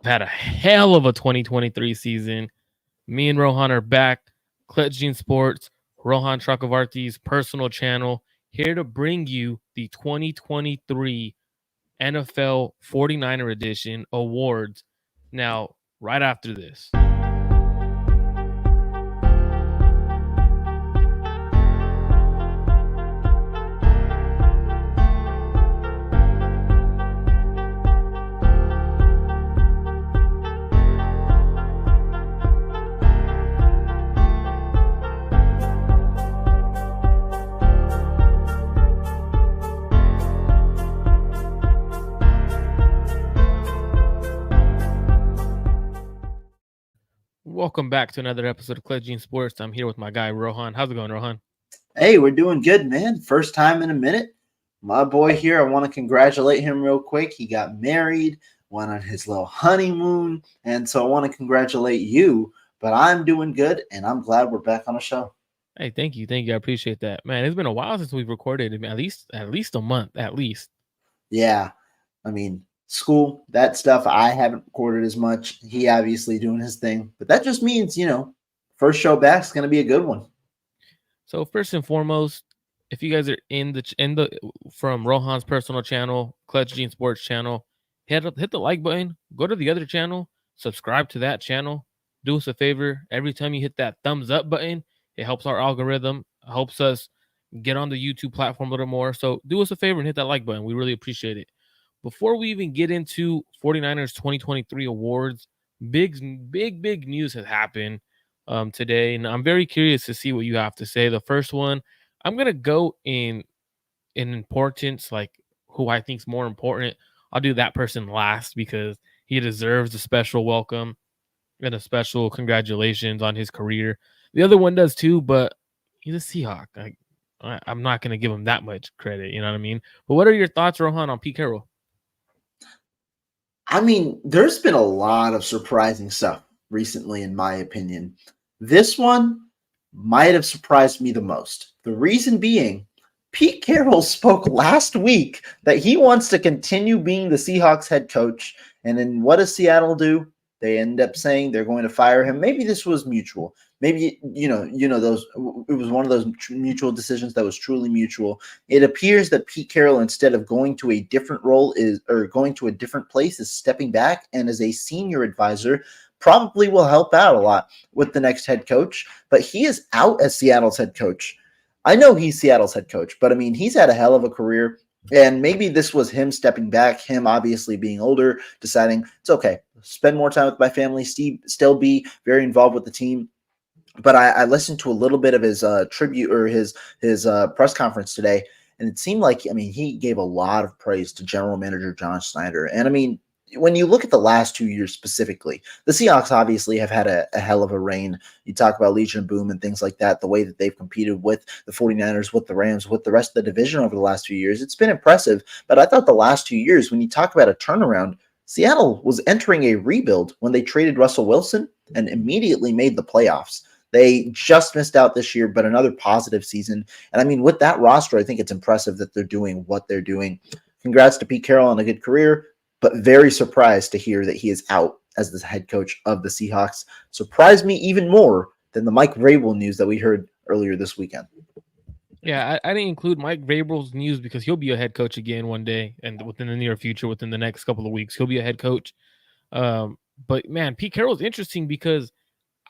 had a hell of a 2023 season. Me and Rohan are back. Clutch Gene Sports, Rohan Chakravarthi's personal channel, here to bring you the 2023 NFL 49er Edition awards. Now, right after this. Welcome back to another episode of Clutch Gene Sports. I'm here with my guy, Rohan. How's it going, Rohan? Hey, we're doing good, man. First time in a minute. My boy here, I want to congratulate him real quick. He got married, went on his little honeymoon, and so I want to congratulate you. But I'm doing good, and I'm glad we're back on the show. Hey, thank you. I appreciate that. Man, it's been a while since we've recorded. I mean, at least a month, at least. Yeah. I mean, school, that stuff, I haven't recorded as much. He obviously doing his thing. But that just means, first show back is going to be a good one. So first and foremost, if you guys are in the from Rohan's personal channel, Clutch Gene Sports channel, hit the like button, go to the other channel, subscribe to that channel. Do us a favor. Every time you hit that thumbs up button, it helps our algorithm, helps us get on the YouTube platform a little more. So do us a favor and hit that like button. We really appreciate it. Before we even get into 49ers 2023 awards, big news has happened today, and I'm very curious to see what you have to say. The first one, I'm gonna go in importance, like who I think is more important. I'll do that person last because he deserves a special welcome and a special congratulations on his career. The other one does too, but he's a Seahawk. I'm not gonna give him that much credit. You know what I mean? But what are your thoughts, Rohan, on Pete Carroll? I mean, there's been a lot of surprising stuff recently, in my opinion. This one might have surprised me the most. The reason being, Pete Carroll spoke last week that he wants to continue being the Seahawks head coach. And then what does Seattle do? They end up saying they're going to fire him. Maybe this was mutual. Maybe, those, it was one of those mutual decisions that was truly mutual. It appears that Pete Carroll, instead of going to a different role going to a different place, is stepping back and as a senior advisor probably will help out a lot with the next head coach. But he is out as Seattle's head coach. I know he's Seattle's head coach, but I mean, he's had a hell of a career. And maybe this was him stepping back, him obviously being older, deciding it's okay, spend more time with my family, still be very involved with the team. But I listened to a little bit of his tribute or his press conference today, and it seemed like, he gave a lot of praise to general manager John Schneider. And when you look at the last 2 years specifically, the Seahawks obviously have had a hell of a reign. You talk about Legion of Boom and things like that, the way that they've competed with the 49ers, with the Rams, with the rest of the division over the last few years. It's been impressive. But I thought the last 2 years, when you talk about a turnaround, Seattle was entering a rebuild when they traded Russell Wilson and immediately made the playoffs. They just missed out this year, but another positive season. And with that roster, I think it's impressive that they're doing what they're doing. Congrats to Pete Carroll on a good career, but very surprised to hear that he is out as the head coach of the Seahawks. Surprised me even more than the Mike Vrabel news that we heard earlier this weekend. Yeah, I didn't include Mike Vrabel's news because he'll be a head coach again one day, and within the near future, within the next couple of weeks, he'll be a head coach. But man, Pete Carroll's interesting because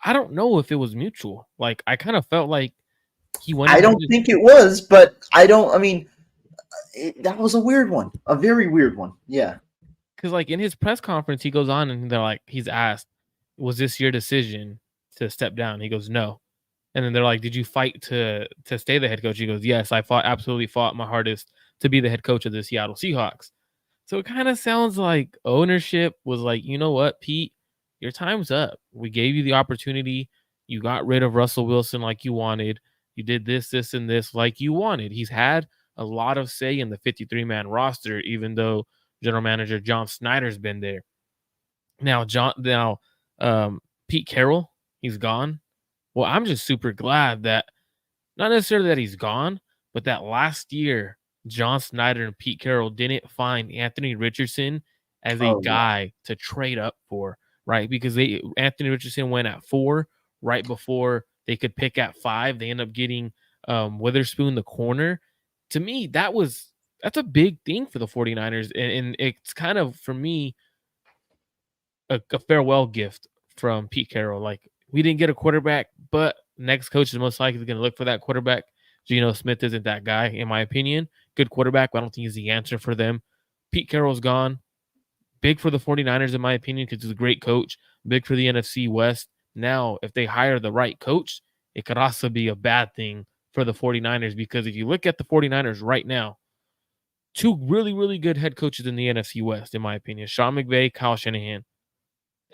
I don't know if it was mutual. Like, I kind of felt like he went. I don't think it was, but that was a weird one, a very weird one. Yeah. Because like in his press conference, he goes on and he's asked, was this your decision to step down? He goes, no. And then they're like, did you fight to stay the head coach? He goes, yes, I absolutely fought my hardest to be the head coach of the Seattle Seahawks. So it kind of sounds like ownership was like, you know what, Pete, your time's up. We gave you the opportunity. You got rid of Russell Wilson like you wanted. You did this, and this like you wanted. He's had a lot of say in the 53-man roster, even though general manager John Snyder's been there. Now, Pete Carroll, he's gone. Well, I'm just super glad that, not necessarily that he's gone, but that last year, John Snyder and Pete Carroll didn't find Anthony Richardson as a Oh yeah. guy to trade up for, right? Because Anthony Richardson went at 4 right before they could pick at 5. They end up getting Witherspoon the corner. To me, that's a big thing for the 49ers. And it's kind of, for me, a farewell gift from Pete Carroll. Like, we didn't get a quarterback, but next coach is most likely going to look for that quarterback. Geno Smith isn't that guy, in my opinion. Good quarterback, but I don't think he's the answer for them. Pete Carroll's gone. Big for the 49ers, in my opinion, because he's a great coach. Big for the NFC West. Now, if they hire the right coach, it could also be a bad thing for the 49ers, because if you look at the 49ers right now, 2 really, really good head coaches in the NFC West, in my opinion. Sean McVay, Kyle Shanahan.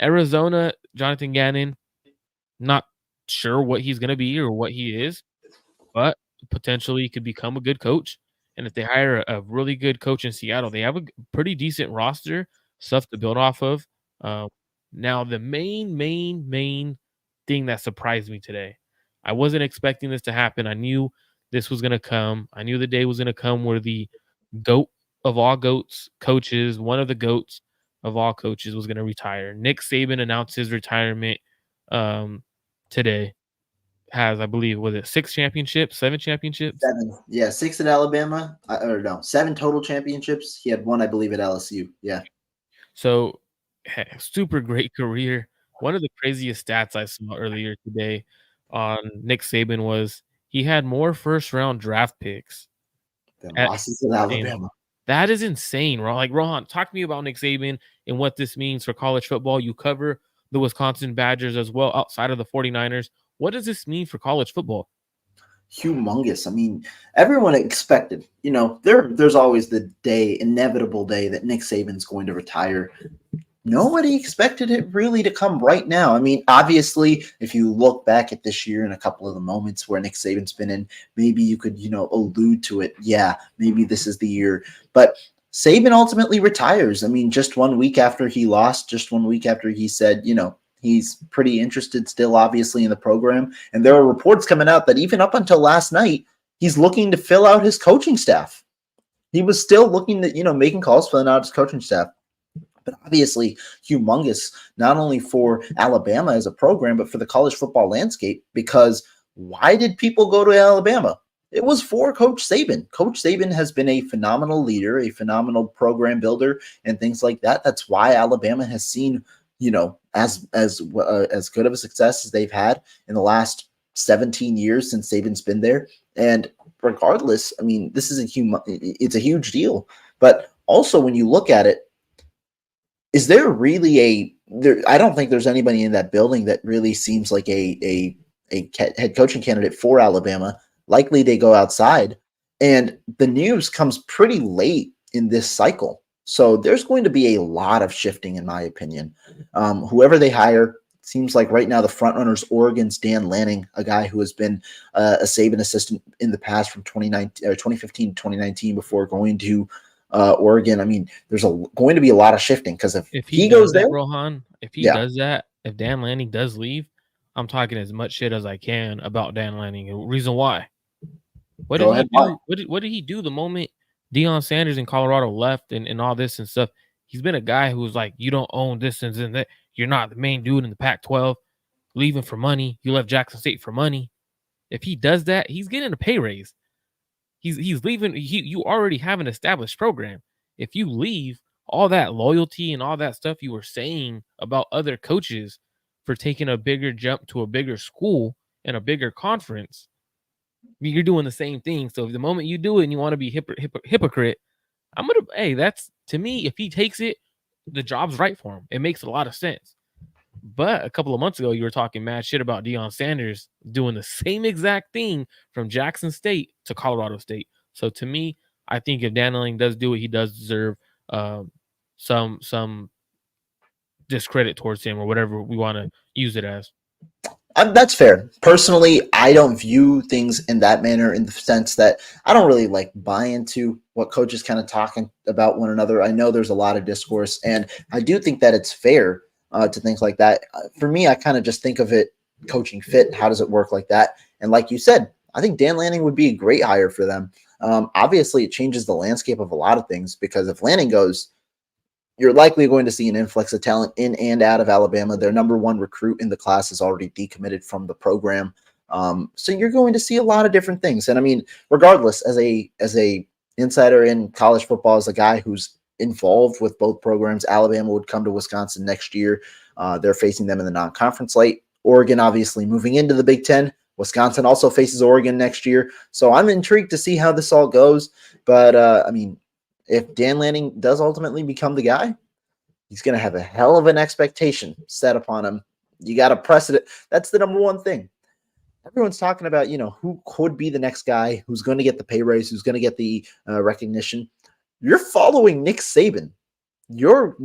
Arizona, Jonathan Gannon, not sure what he's going to be or what he is, but potentially he could become a good coach. And if they hire a really good coach in Seattle, they have a pretty decent roster, stuff to build off of. Um, Now, the main thing that surprised me today, I wasn't expecting this to happen. I knew this was going to come. I knew the day was going to come where the GOAT of all GOATs coaches, one of the GOATs of all coaches, was going to retire. Nick Saban announced his retirement today. Has, I believe, was it 6 championships, 7 championships? 7. Yeah, 6 at Alabama. Or no, 7 total championships. He had 1, I believe, at LSU. Yeah. So, super great career. One of the craziest stats I saw earlier today on Nick Saban was he had more first-round draft picks Then at losses at Alabama. That is insane, like, Rohan, talk to me about Nick Saban and what this means for college football. You cover the Wisconsin Badgers as well outside of the 49ers. What does this mean for college football? Humongous. I mean, everyone expected, there's always the inevitable day that Nick Saban's going to retire. Nobody expected it really to come right now. I mean, obviously, if you look back at this year and a couple of the moments where Nick Saban's been in, maybe you could, allude to it. Yeah, maybe this is the year. But Saban ultimately retires. I mean, just 1 week after he lost, just 1 week after he said, he's pretty interested still, obviously, in the program. And there are reports coming out that even up until last night, he's looking to fill out his coaching staff. He was still looking at, making calls, filling out his coaching staff. But obviously humongous, not only for Alabama as a program, but for the college football landscape. Because why did people go to Alabama? It was for Coach Saban. Coach Saban has been a phenomenal leader, a phenomenal program builder, and things like that. That's why Alabama has seen, as good of a success as they've had in the last 17 years since Saban's been there. And regardless, I mean, this is it's a huge deal. But also, when you look at it, is there really I don't think there's anybody in that building that really seems like a head coaching candidate for Alabama. Likely they go outside, and the news comes pretty late in this cycle. So there's going to be a lot of shifting, in my opinion. Whoever they hire, seems like right now the front runner's Oregon's Dan Lanning, a guy who has been a Saban assistant in the past from 2015 to 2019 before going to Oregon. I mean, there's going to be a lot of shifting because if he goes there, Rohan, if he does that, if Dan Lanning does leave, I'm talking as much shit as I can about Dan Lanning. Reason why? What did he do? What did he do the moment Deion Sanders in Colorado left and all this and stuff? He's been a guy who's like, you don't own this and that. You're not the main dude in the Pac-12. Leaving for money. You left Jackson State for money. If he does that, he's getting a pay raise. He's leaving. You already have an established program. If you leave, all that loyalty and all that stuff you were saying about other coaches for taking a bigger jump to a bigger school and a bigger conference, you're doing the same thing. So the moment you do it and you want to be hypocrite, that's, to me, if he takes it, the job's right for him. It makes a lot of sense. But a couple of months ago, you were talking mad shit about Deion Sanders doing the same exact thing from Jackson State to Colorado State. So to me, I think if Dan Lanning does do it, he does deserve some discredit towards him or whatever we want to use it as. That's fair. Personally, I don't view things in that manner, in the sense that I don't really buy into what coaches kind of talking about one another. I know there's a lot of discourse, and I do think that it's fair to things like that. For me, I kind of just think of it coaching fit. How does it work like that? And like you said, I think Dan Lanning would be a great hire for them. Obviously, it changes the landscape of a lot of things, because if Lanning goes, you're likely going to see an influx of talent in and out of Alabama. Their number one recruit in the class is already decommitted from the program. So you're going to see a lot of different things. And I mean, regardless, as a insider in college football, as a guy who's involved with both programs, Alabama would come to Wisconsin next year. They're facing them in the non-conference slate. Oregon, obviously, moving into the Big Ten. Wisconsin also faces Oregon next year. So I'm intrigued to see how this all goes. But I mean, if Dan Lanning does ultimately become the guy, he's going to have a hell of an expectation set upon him. You got to press it. That's the number one thing. Everyone's talking about, who could be the next guy, who's going to get the pay raise, who's going to get the recognition. You're following Nick Saban. Your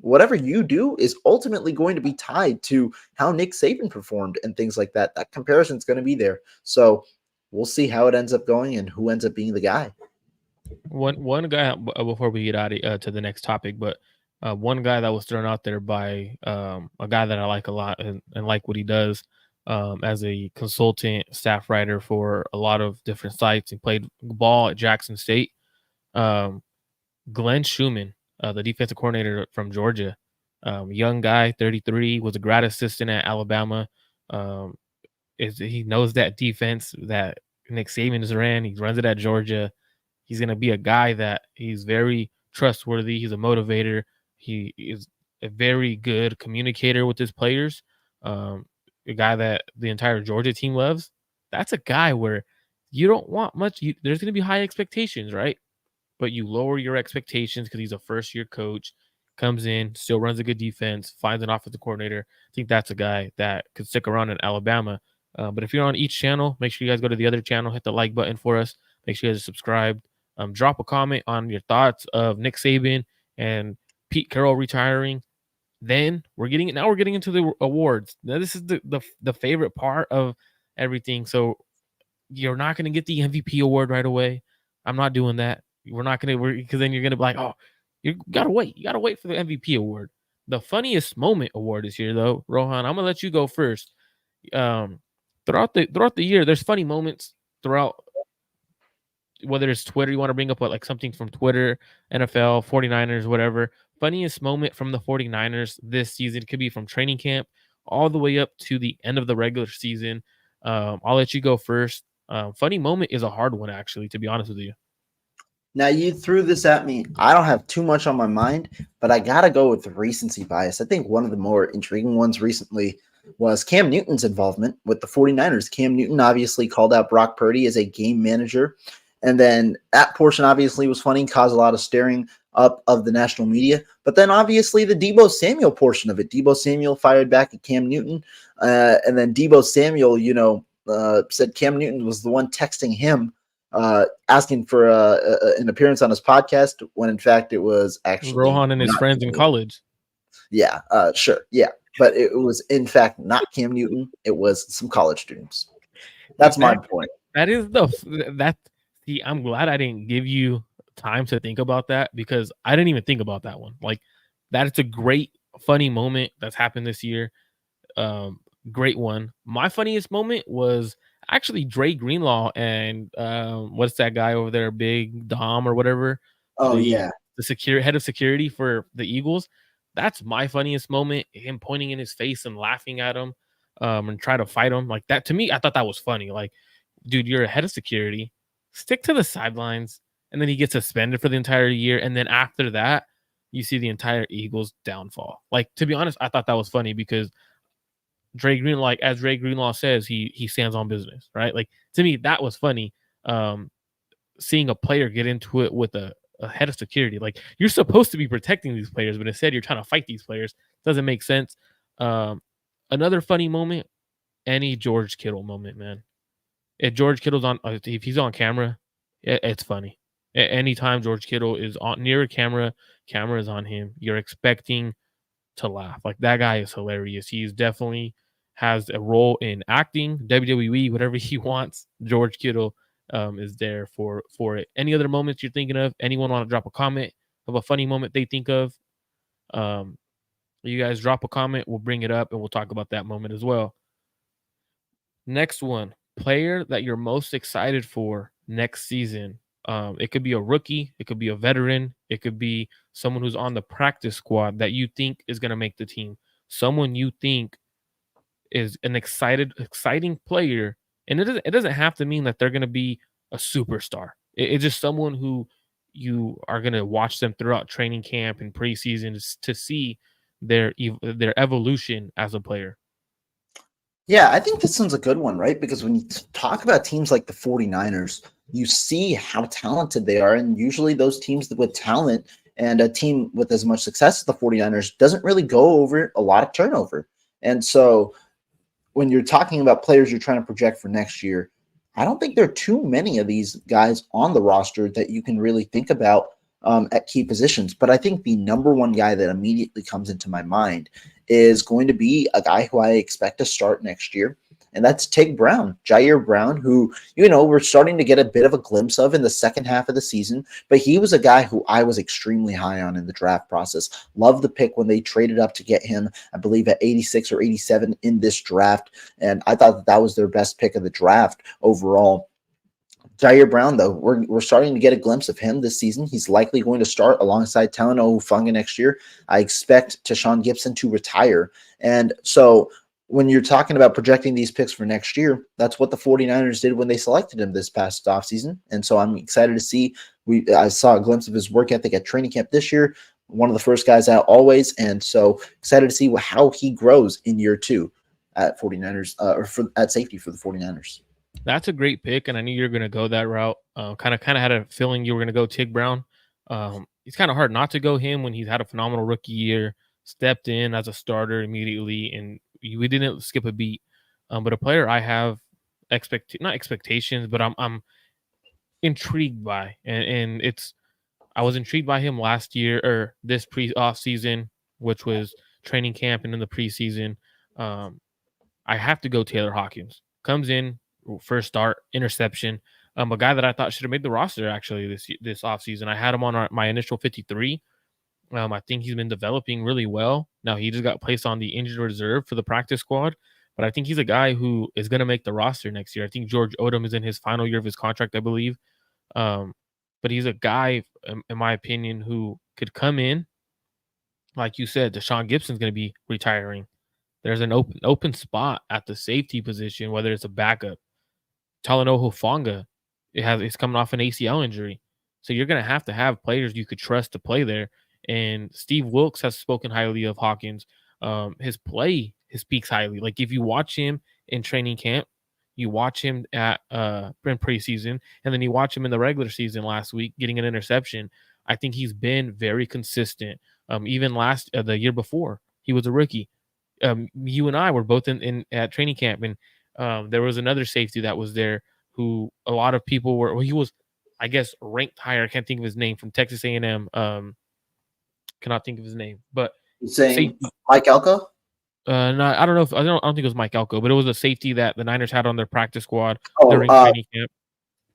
whatever you do is ultimately going to be tied to how Nick Saban performed and things like that. That comparison is going to be there. So we'll see how it ends up going and who ends up being the guy. One guy before we get out to the next topic, but one guy that was thrown out there by a guy that I like a lot and like what he does as a consultant staff writer for a lot of different sites. He played ball at Jackson State. Glenn Schumann, the defensive coordinator from Georgia, young guy, 33, was a grad assistant at Alabama. He knows that defense that Nick Saban has ran. He runs it at Georgia. He's going to be a guy that he's very trustworthy. He's a motivator. He is a very good communicator with his players. A guy that the entire Georgia team loves. That's a guy where you don't want much. There's going to be high expectations, right? But you lower your expectations because he's a first-year coach, comes in, still runs a good defense, finds an offensive coordinator. I think that's a guy that could stick around in Alabama. But if you're on each channel, make sure you guys go to the other channel, hit the like button for us. Make sure you guys are subscribed. Drop a comment on your thoughts of Nick Saban and Pete Carroll retiring. Then we're getting into the awards. Now this is the favorite part of everything. So you're not going to get the MVP award right away. I'm not doing that. We're not going to, because then you're going to be like, oh, you got to wait. You got to wait for the MVP award. The funniest moment award is here, though. Rohan, I'm going to let you go first. Throughout the year, there's funny moments throughout, whether it's Twitter, you want to bring up like something from Twitter, NFL, 49ers, whatever. Funniest moment from the 49ers this season could be from training camp all the way up to the end of the regular season. I'll let you go first. Funny moment is a hard one, actually, to be honest with you. Now, you threw this at me. I don't have too much on my mind, but I got to go with the recency bias. I think one of the more intriguing ones recently was Cam Newton's involvement with the 49ers. Cam Newton obviously called out Brock Purdy as a game manager. And then that portion obviously was funny, caused a lot of staring up of the national media. But then obviously the Deebo Samuel portion of it. Deebo Samuel fired back at Cam Newton. And then Deebo Samuel, said Cam Newton was the one texting him, asking for an appearance on his podcast, when in fact it was actually Rohan and his friends in college. Yeah, sure. Yeah. But it was in fact not Cam Newton. It was some college students. That's my point. See, I'm glad I didn't give you time to think about that, because I didn't even think about that one. Like, that is a great, funny moment that's happened this year. Great one. My funniest moment was actually Dre Greenlaw and what's that guy over there, Big Dom or whatever? Oh, the head of security for the Eagles. That's my funniest moment. Him pointing in his face and laughing at him, and try to fight him like that. To me, I thought that was funny. Like, dude, you're a head of security. Stick to the sidelines. And then he gets suspended for the entire year. And then after that, you see the entire Eagles downfall. Like, to be honest, I thought that was funny because Dre Greenlaw, like as Dre Greenlaw says, he stands on business, right? Like, to me, that was funny. Seeing a player get into it with a head of security. Like, you're supposed to be protecting these players, but instead you're trying to fight these players. Doesn't make sense. Another funny moment, any George Kittle moment, man. If George Kittle's on, if he's on camera, it's funny. Anytime George Kittle is on near a camera is on him, you're expecting to laugh. Like, that guy is hilarious. He's definitely has a role in acting, WWE, whatever he wants. George Kittle is there for it. Any other moments you're thinking of? Anyone want to drop a comment of a funny moment they think of? You guys drop a comment, we'll bring it up and we'll talk about that moment as well. Next one, player that you're most excited for next season. It could be a rookie, it could be a veteran, it could be someone who's on the practice squad that you think is going to make the team, someone you think is an exciting player, and it doesn't have to mean that they're going to be a superstar. It's just someone who you are going to watch them throughout training camp and preseason to see their evolution as a player. Yeah, I think this one's a good one, right? Because when you talk about teams like the 49ers, you see how talented they are. And usually those teams with talent and a team with as much success as the 49ers doesn't really go over a lot of turnover. And so when you're talking about players you're trying to project for next year, I don't think there are too many of these guys on the roster that you can really think about at key positions. But I think the number one guy that immediately comes into my mind is going to be a guy who I expect to start next year. And that's Tig Brown, Jair Brown, who, we're starting to get a bit of a glimpse of in the second half of the season. But he was a guy who I was extremely high on in the draft process. Loved the pick when they traded up to get him, I believe at 86 or 87 in this draft. And I thought that was their best pick of the draft overall. Jair Brown, though, we're starting to get a glimpse of him this season. He's likely going to start alongside Talanoa Hufanga next year. I expect Tashawn Gibson to retire. And so when you're talking about projecting these picks for next year, that's what the 49ers did when they selected him this past offseason. And so I'm excited to see. I saw a glimpse of his work ethic at training camp this year. One of the first guys out always. And so excited to see how he grows in year two at 49ers at safety for the 49ers. That's a great pick, and I knew you were going to go that route. Kind of had a feeling you were going to go Tig Brown. It's kind of hard not to go him when he's had a phenomenal rookie year, stepped in as a starter immediately, and we didn't skip a beat. But a player I have not expectations, but I'm intrigued by, and I was intrigued by him last year or this off season, which was training camp and in the preseason. I have to go Taylor Hawkins. Comes in, first start, interception. A guy that I thought should have made the roster actually this offseason. I had him on my initial 53. I think he's been developing really well. Now he just got placed on the injured reserve for the practice squad, but I think he's a guy who is going to make the roster next year. I think George Odom is in his final year of his contract, I believe. But he's a guy, in my opinion, who could come in. Like you said, Deshaun Gibson's going to be retiring. There's an open spot at the safety position, whether it's a backup. Talanoa Hufanga, he's coming off an ACL injury. So you're going to have players you could trust to play there. And Steve Wilkes has spoken highly of Hawkins. His play, speaks highly. Like if you watch him in training camp, you watch him at in preseason, and then you watch him in the regular season last week getting an interception. I think he's been very consistent. Even the year before, he was a rookie. You and I were both in at training camp, and there was another safety that was there who a lot of people were. Well, he was, I guess, ranked higher. I can't think of his name, from Texas A&M. Cannot think of his name, but you're saying Mike Elko? No, I don't know. I don't think it was Mike Elko, but it was a safety that the Niners had on their practice squad during training camp.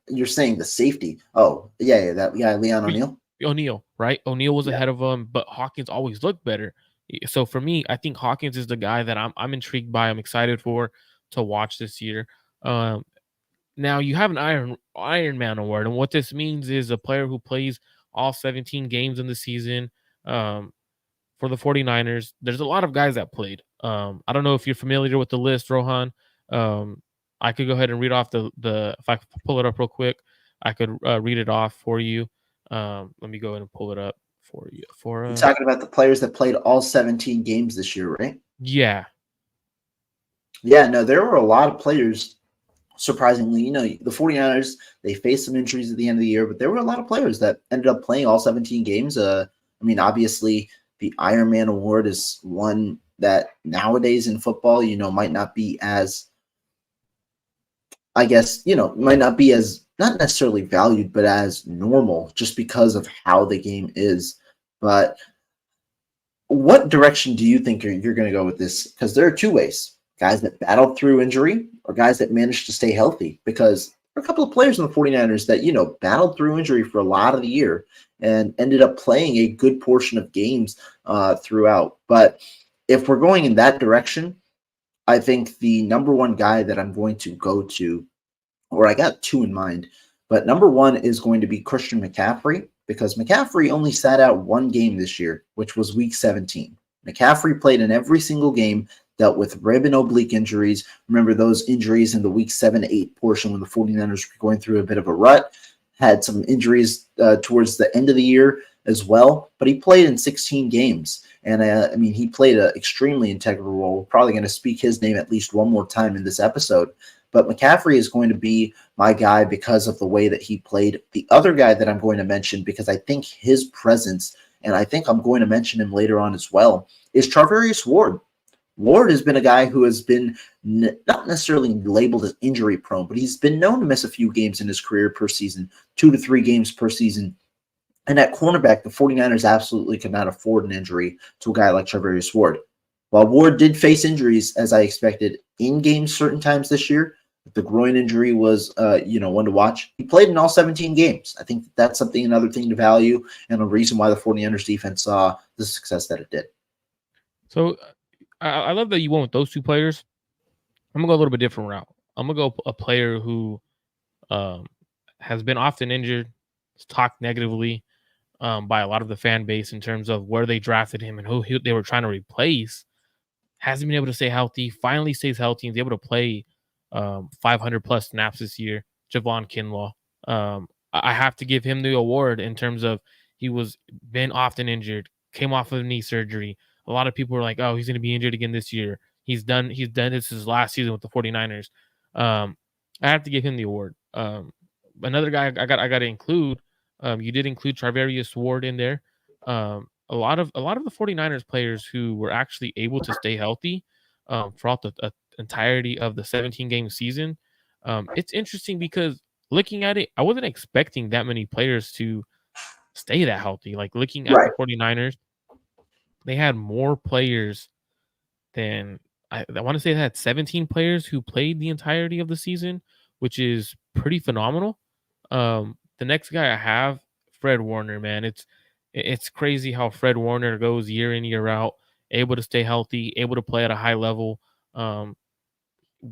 You're saying the safety? Oh, yeah, that guy, Leon O'Neal. O'Neal, right? O'Neal was ahead of him, but Hawkins always looked better. So for me, I think Hawkins is the guy that I'm intrigued by. I'm excited to watch this year. Now you have an Iron Man award, and what this means is a player who plays all 17 games in the season. For the 49ers, there's a lot of guys that played. I don't know if you're familiar with the list, Rohan. I could go ahead and read off the if I pull it up real quick, I could read it off for you. Let me go ahead and pull it up for you. You're talking about the players that played all 17 games this year, right? Yeah. Yeah, no, there were a lot of players, surprisingly. The 49ers, they faced some injuries at the end of the year, but there were a lot of players that ended up playing all 17 games. Obviously, the Iron Man award is one that nowadays in football, might not be as, might not be as, not necessarily valued, but as normal just because of how the game is. But what direction do you think you're going to go with this? Because there are two ways: guys that battled through injury or guys that managed to stay healthy. Because there are a couple of players in the 49ers that, battled through injury for a lot of the year and ended up playing a good portion of games throughout. But if we're going in that direction, I think the number one guy that I'm going to go to, or I got two in mind. But number one is going to be Christian McCaffrey, because McCaffrey only sat out one game this year, which was week 17. McCaffrey played in every single game, dealt with rib and oblique injuries. Remember those injuries in the week 7-8 portion when the 49ers were going through a bit of a rut. Had some injuries towards the end of the year as well, but he played in 16 games. And he played an extremely integral role. We're probably going to speak his name at least one more time in this episode. But McCaffrey is going to be my guy because of the way that he played. The other guy that I'm going to mention, because I think his presence, and I think I'm going to mention him later on as well, is Charvarius Ward. Ward has been a guy who has been not necessarily labeled as injury prone, but he's been known to miss a few games in his career per season, 2 to 3 games per season. And at cornerback, the 49ers absolutely could not afford an injury to a guy like Charvarius Ward. While Ward did face injuries, as I expected, in games certain times this year, the groin injury was, one to watch. He played in all 17 games. I think that's another thing to value, and a reason why the 49ers defense saw the success that it did. So I love that you went with those two players. I'm gonna go a little bit different route. I'm gonna go a player who has been often injured, talked negatively by a lot of the fan base in terms of where they drafted him and who they were trying to replace. Hasn't been able to stay healthy. Finally stays healthy and is able to play 500 plus snaps this year. Javon Kinlaw. I have to give him the award in terms of he was been often injured, came off of knee surgery. A lot of people were like, "Oh, he's going to be injured again this year." He's done. He's done. This is his last season with the 49ers. I have to give him the award. Another guy I got to include. You did include Charvarius Ward in there. A lot of the 49ers players who were actually able to stay healthy throughout the entirety of the 17-game season. It's interesting because looking at it, I wasn't expecting that many players to stay that healthy. Like looking at the 49ers, they had more players than I want to say they had 17 players who played the entirety of the season, which is pretty phenomenal. The next guy I have, Fred Warner, man. It's crazy how Fred Warner goes year in, year out, able to stay healthy, able to play at a high level.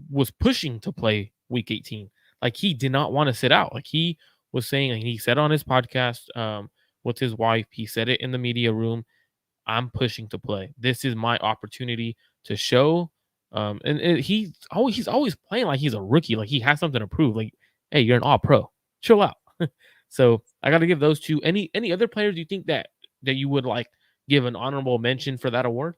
Was pushing to play week 18. Like he did not want to sit out. Like he was saying, and he said on his podcast with his wife, he said it in the media room, I'm pushing to play. This is my opportunity to show. He's always playing like he's a rookie, like he has something to prove. Like, hey, you're an all pro. Chill out. So I got to give those two. Any other players you think that you would like give an honorable mention for that award?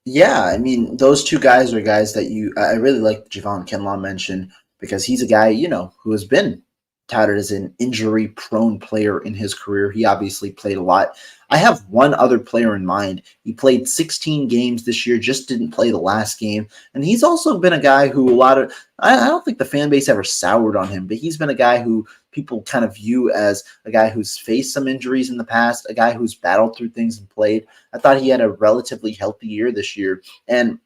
Yeah, I mean, those two guys are guys that I really like Javon Kinlaw mention, because he's a guy, who has been touted as an injury prone player in his career. He obviously played a lot. I have one other player in mind. He played 16 games this year, just didn't play the last game. And he's also been a guy who I don't think the fan base ever soured on him, but he's been a guy who people kind of view as a guy who's faced some injuries in the past, a guy who's battled through things and played. I thought he had a relatively healthy year this year, and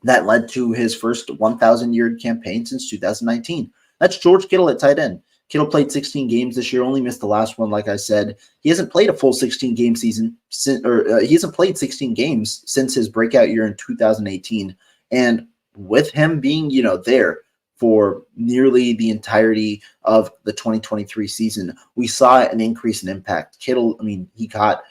that led to his first 1,000-yard campaign since 2019. That's George Kittle at tight end. Kittle played 16 games this year, only missed the last one, like I said. He hasn't played a full 16-game season, he hasn't played 16 games since his breakout year in 2018. And with him being, there for nearly the entirety of the 2023 season, we saw an increase in impact. Kittle, he caught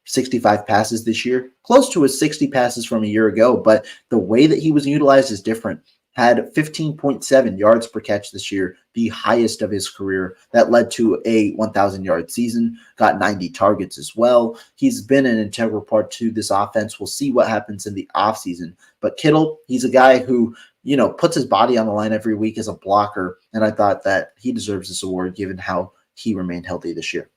65 passes this year, close to his 60 passes from a year ago, but the way that he was utilized is different. Had 15.7 yards per catch this year, the highest of his career. That led to a 1,000-yard season, got 90 targets as well. He's been an integral part to this offense. We'll see what happens in the offseason. But Kittle, he's a guy who, puts his body on the line every week as a blocker, and I thought that he deserves this award given how he remained healthy this year.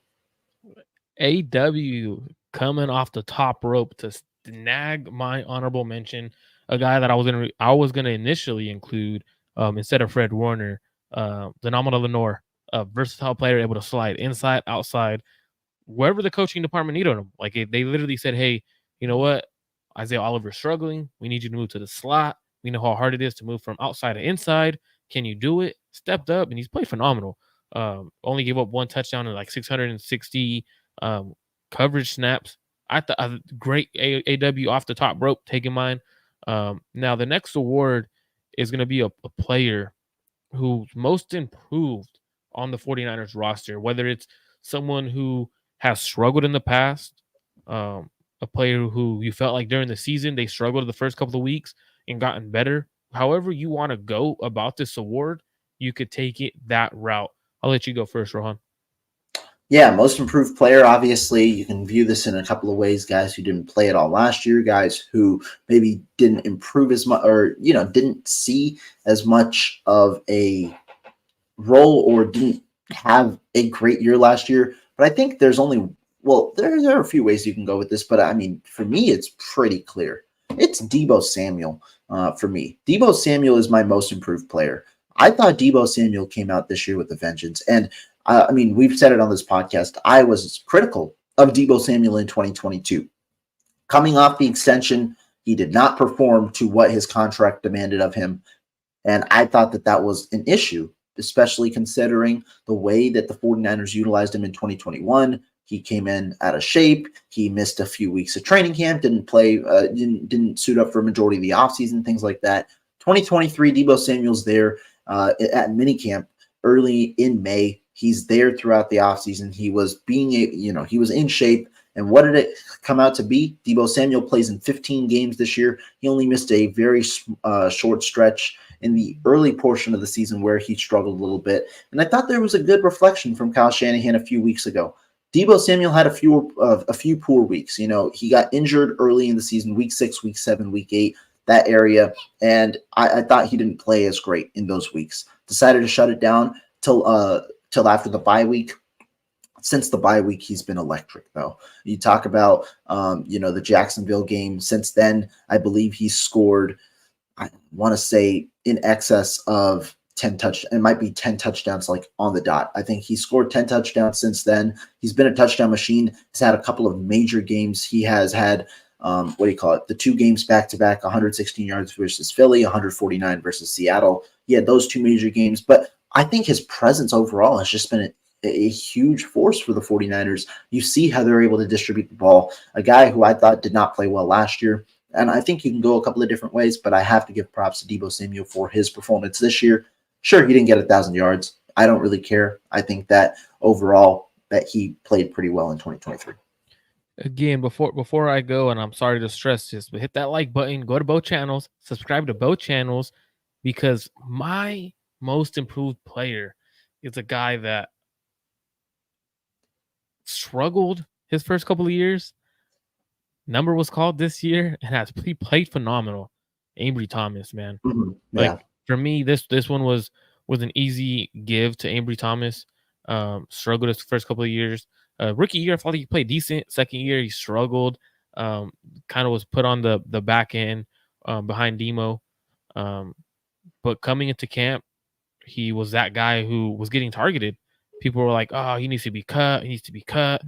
AW coming off the top rope to snag my honorable mention. A guy that I was gonna initially include instead of Fred Warner, Phenomenal Lenore, a versatile player able to slide inside, outside, wherever the coaching department needed him. Like they literally said, "Hey, you know what? Isaiah Oliver's struggling. We need you to move to the slot. We know how hard it is to move from outside to inside. Can you do it?" Stepped up and he's played phenomenal. Only gave up one touchdown in like 660 coverage snaps. I thought great AW off the top rope taking mine. Now the next award is going to be a player who's most improved on the 49ers roster, whether it's someone who has struggled in the past, a player who you felt like during the season they struggled the first couple of weeks and gotten better. However you want to go about this award, you could take it that route. I'll let you go first, Rohan. Yeah, most improved player. Obviously, you can view this in a couple of ways. Guys who didn't play at all last year, guys who maybe didn't improve as much, or didn't see as much of a role, or didn't have a great year last year. But I think there's only there are a few ways you can go with this, but I mean, for me, it's pretty clear. It's Deebo Samuel for me. Deebo Samuel is my most improved player. I thought Deebo Samuel came out this year with a vengeance, and I mean, we've said it on this podcast. I was critical of Deebo Samuel in 2022. Coming off the extension, he did not perform to what his contract demanded of him. And I thought that that was an issue, especially considering the way that the 49ers utilized him in 2021. He came in out of shape. He missed a few weeks of training camp, didn't play, didn't suit up for a majority of the offseason, things like that. 2023, Deebo Samuel's there at minicamp early in May. He's there throughout the offseason. He was he was in shape. And what did it come out to be? Deebo Samuel plays in 15 games this year. He only missed a very short stretch in the early portion of the season where he struggled a little bit. And I thought there was a good reflection from Kyle Shanahan a few weeks ago. Deebo Samuel had a few poor weeks. He got injured early in the season, week 6, week 7, week 8, that area. And I thought he didn't play as great in those weeks. Decided to shut it down till after the bye week. Since the bye week, he's been electric, though. You talk about, the Jacksonville game. Since then, I believe he's scored, I want to say, in excess of 10 touchdowns. It might be 10 touchdowns, like on the dot. I think he scored 10 touchdowns since then. He's been a touchdown machine. He's had a couple of major games. He has had, the 2 games back-to-back, 116 yards versus Philly, 149 versus Seattle. He had those 2 major games. But I think his presence overall has just been a huge force for the 49ers. You see how they're able to distribute the ball. A guy who I thought did not play well last year. And I think you can go a couple of different ways, but I have to give props to Deebo Samuel for his performance this year. Sure, he didn't get 1,000 yards. I don't really care. I think that overall that he played pretty well in 2023. Again, before I go, and I'm sorry to stress this, but hit that like button, go to both channels, subscribe to both channels, because my most improved player is a guy that struggled his first couple of years. Number was called this year, and he played phenomenal. Ambry Thomas, man. Mm-hmm. Yeah. Like, for me, this one was an easy give to Ambry Thomas. Struggled his first couple of years. Rookie year, I thought he played decent. Second year, he struggled. Kind of was put on the back end behind Demo. But coming into camp, he was that guy who was getting targeted. People were like, "Oh, he needs to be cut. He needs to be cut."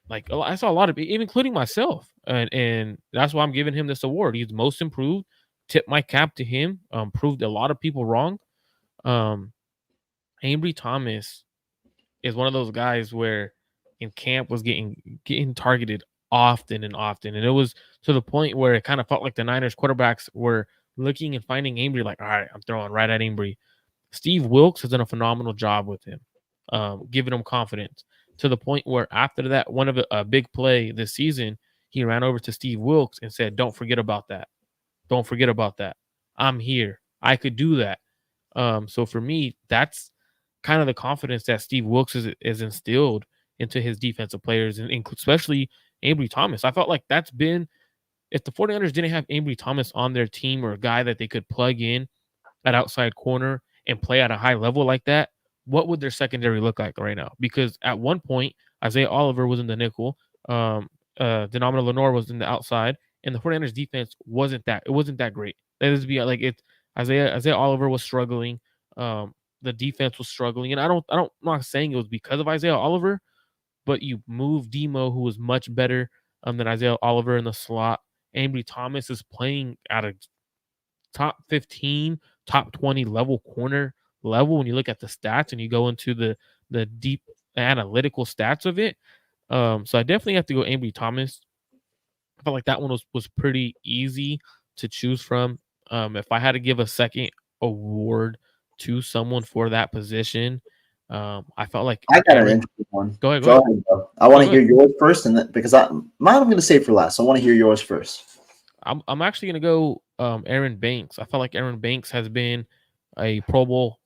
Like, I saw a lot of people, even including myself, and that's why I'm giving him this award. He's most improved. Tip my cap to him. Proved a lot of people wrong. Ambry Thomas is one of those guys where in camp was getting targeted often and often, and it was to the point where it kind of felt like the Niners quarterbacks were looking and finding Ambry, like, all right, I'm throwing right at Ambry. Steve Wilks has done a phenomenal job with him, giving him confidence to the point where after that, a big play this season, he ran over to Steve Wilks and said, "Don't forget about that. Don't forget about that. I'm here. I could do that." So for me, that's kind of the confidence that Steve Wilks is instilled into his defensive players, and especially Ambry Thomas. I felt like that's been, if the 49ers didn't have Ambry Thomas on their team, or a guy that they could plug in at outside corner and play at a high level like that, what would their secondary look like right now? Because at one point, Isaiah Oliver was in the nickel, Denomina Lenore was in the outside, and the 49ers defense wasn't that great. Let us be like, it. Isaiah Oliver was struggling. The defense was struggling, and I'm not saying it was because of Isaiah Oliver, but you move Demo, who was much better than Isaiah Oliver in the slot. Ambry Thomas is playing at a top 15, top 20 level corner level when you look at the stats and you go into the deep analytical stats of it. So I definitely have to go Ambry Thomas. I felt like that one was pretty easy to choose from. If I had to give a second award to someone for that position, I felt like I got an Aaron. interesting one. Go ahead. Go Go ahead. ahead, bro. I No, want to go hear ahead. yours first, and because mine I'm going to save for last. So I want to hear yours first. I'm actually gonna go Aaron Banks. I felt like Aaron Banks has been a Pro Bowl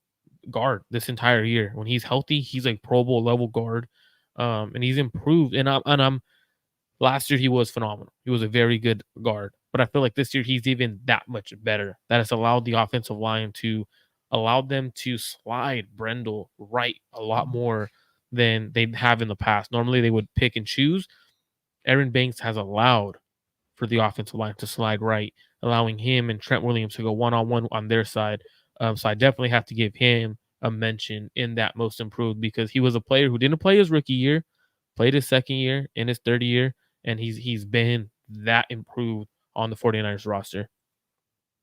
guard this entire year. When he's healthy, he's a Pro Bowl level guard, and he's improved. And I'm last year he was phenomenal. He was a very good guard, but I feel like this year he's even that much better. That has allowed the offensive line to allow them to slide Brendel right a lot more than they have in the past. Normally they would pick and choose. Aaron Banks has allowed for the offensive line to slide right, allowing him and Trent Williams to go one-on-one on their side. So I definitely have to give him a mention in that most improved, because he was a player who didn't play his rookie year, played his second year in his third year, and he's been that improved on the 49ers roster.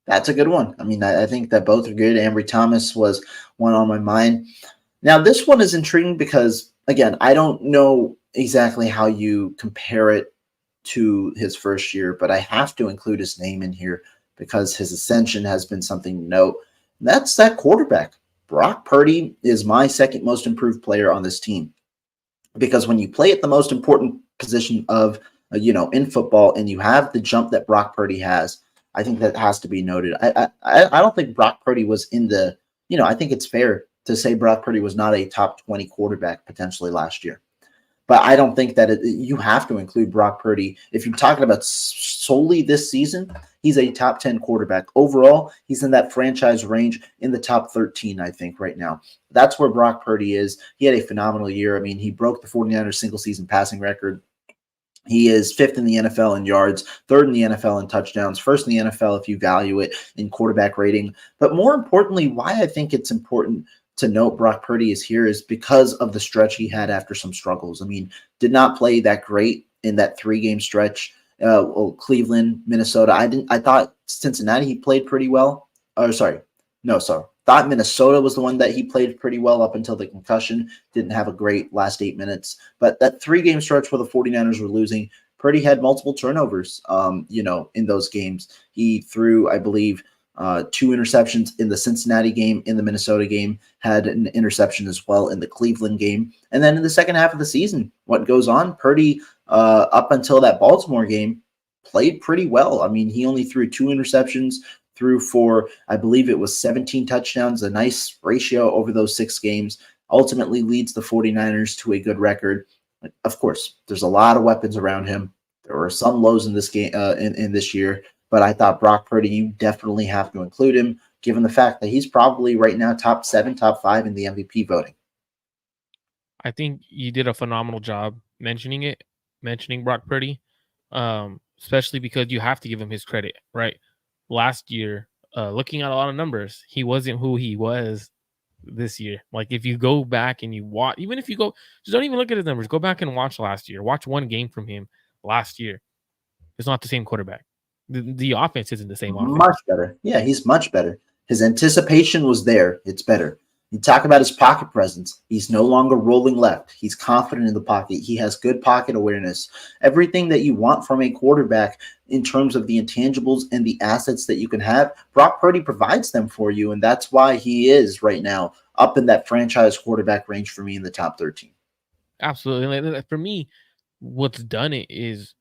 That's a good one. I mean, I think that both are good. Ambry Thomas was one on my mind. Now, this one is intriguing because, again, I don't know exactly how you compare it to his first year, but I have to include his name in here because his ascension has been something to note. And that's that quarterback. Brock Purdy is my second most improved player on this team, because when you play at the most important position of in football, and you have the jump that Brock Purdy has, I think that has to be noted. I don't think Brock Purdy was in the I think it's fair to say Brock Purdy was not a top 20 quarterback potentially last year. But I don't think that you have to include Brock Purdy. If you're talking about solely this season, he's a top 10 quarterback. Overall, he's in that franchise range in the top 13, I think, right now. That's where Brock Purdy is. He had a phenomenal year. I mean, he broke the 49ers single-season passing record. He is fifth in the NFL in yards, third in the NFL in touchdowns, first in the NFL if you value it in quarterback rating. But more importantly, why I think it's important to note Brock Purdy is here is because of the stretch he had after some struggles. I mean, did not play that great in that 3-game stretch. Cleveland, Minnesota. I thought Cincinnati he played pretty well. Thought Minnesota was the one that he played pretty well up until the concussion. Didn't have a great last 8 minutes. But that 3-game stretch where the 49ers were losing, Purdy had multiple turnovers, in those games. He threw, I believe, 2 interceptions in the Cincinnati game, in the Minnesota game, had an interception as well in the Cleveland game. And then in the second half of the season, what goes on? Purdy, up until that Baltimore game, played pretty well. I mean, he only threw 2 interceptions, threw for, I believe it was 17 touchdowns, a nice ratio over those 6 games, ultimately leads the 49ers to a good record. Of course, there's a lot of weapons around him. There were some lows in this game, in this year, but I thought Brock Purdy, you definitely have to include him, given the fact that he's probably right now top 7, top 5 in the MVP voting. I think you did a phenomenal job mentioning Brock Purdy, especially because you have to give him his credit, right? Last year, looking at a lot of numbers, he wasn't who he was this year. Like if you go back and you watch, even if you go, just don't even look at his numbers. Go back and watch last year. Watch one game from him last year. It's not the same quarterback. The offense isn't the same offense. Much better. Yeah, he's much better. His anticipation was there. It's better. You talk about his pocket presence. He's no longer rolling left. He's confident in the pocket. He has good pocket awareness. Everything that you want from a quarterback in terms of the intangibles and the assets that you can have, Brock Purdy provides them for you, and that's why he is right now up in that franchise quarterback range for me in the top 13. Absolutely. Like, for me, what's done it is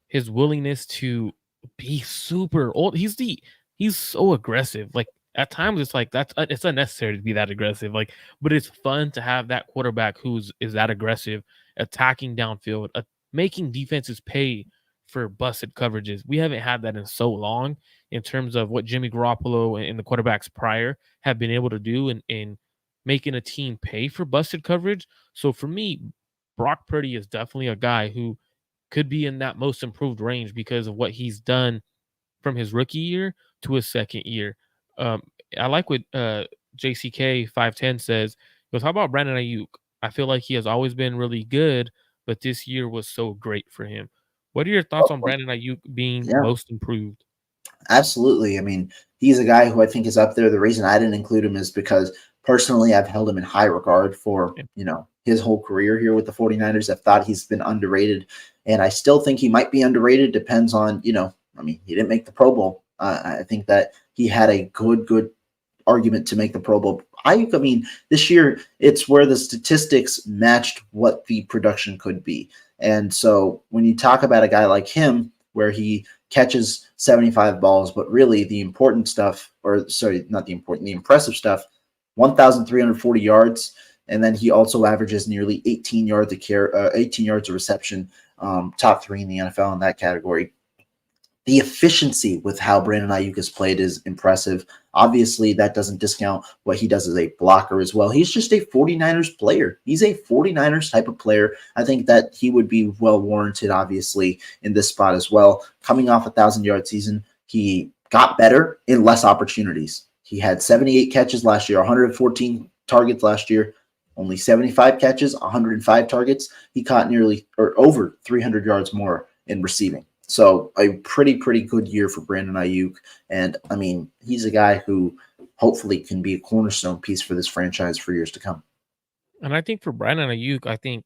his willingness to be super old. He's so aggressive. Like at times it's like it's unnecessary to be that aggressive. Like, but it's fun to have that quarterback is that aggressive, attacking downfield, making defenses pay for busted coverages. We haven't had that in so long in terms of what Jimmy Garoppolo and the quarterbacks prior have been able to do in making a team pay for busted coverage. So for me, Brock Purdy is definitely a guy who could be in that most improved range because of what he's done from his rookie year to his second year. Um, I like what JCK 510 says. He goes, how about Brandon Ayuk? I feel like he has always been really good, but this year was so great for him. What are your thoughts on Brandon Ayuk being Yeah. most improved? Absolutely. I mean, he's a guy who I think is up there. The reason I didn't include him is because personally I've held him in high regard for, his whole career here with the 49ers. I've thought he's been underrated, and I still think he might be underrated. Depends on, he didn't make the Pro Bowl. I think that he had a good argument to make the Pro Bowl. Ayuk, I mean, this year it's where the statistics matched what the production could be. And so when you talk about a guy like him, where he catches 75 balls, but really the important stuff, or sorry, not the important, the impressive stuff, 1,340 yards. And then he also averages nearly 18 yards of 18 yards of reception, top three in the NFL in that category. The efficiency with how Brandon Ayuk has played is impressive. Obviously, that doesn't discount what he does as a blocker as well. He's just a 49ers player. He's a 49ers type of player. I think that he would be well warranted, obviously, in this spot as well. Coming off a 1,000-yard season, he got better in less opportunities. He had 78 catches last year, 114 targets last year, only 75 catches, 105 targets. He caught nearly or over 300 yards more in receiving. So a pretty good year for Brandon Ayuk. And, I mean, he's a guy who hopefully can be a cornerstone piece for this franchise for years to come. And I think for Brandon Ayuk, I think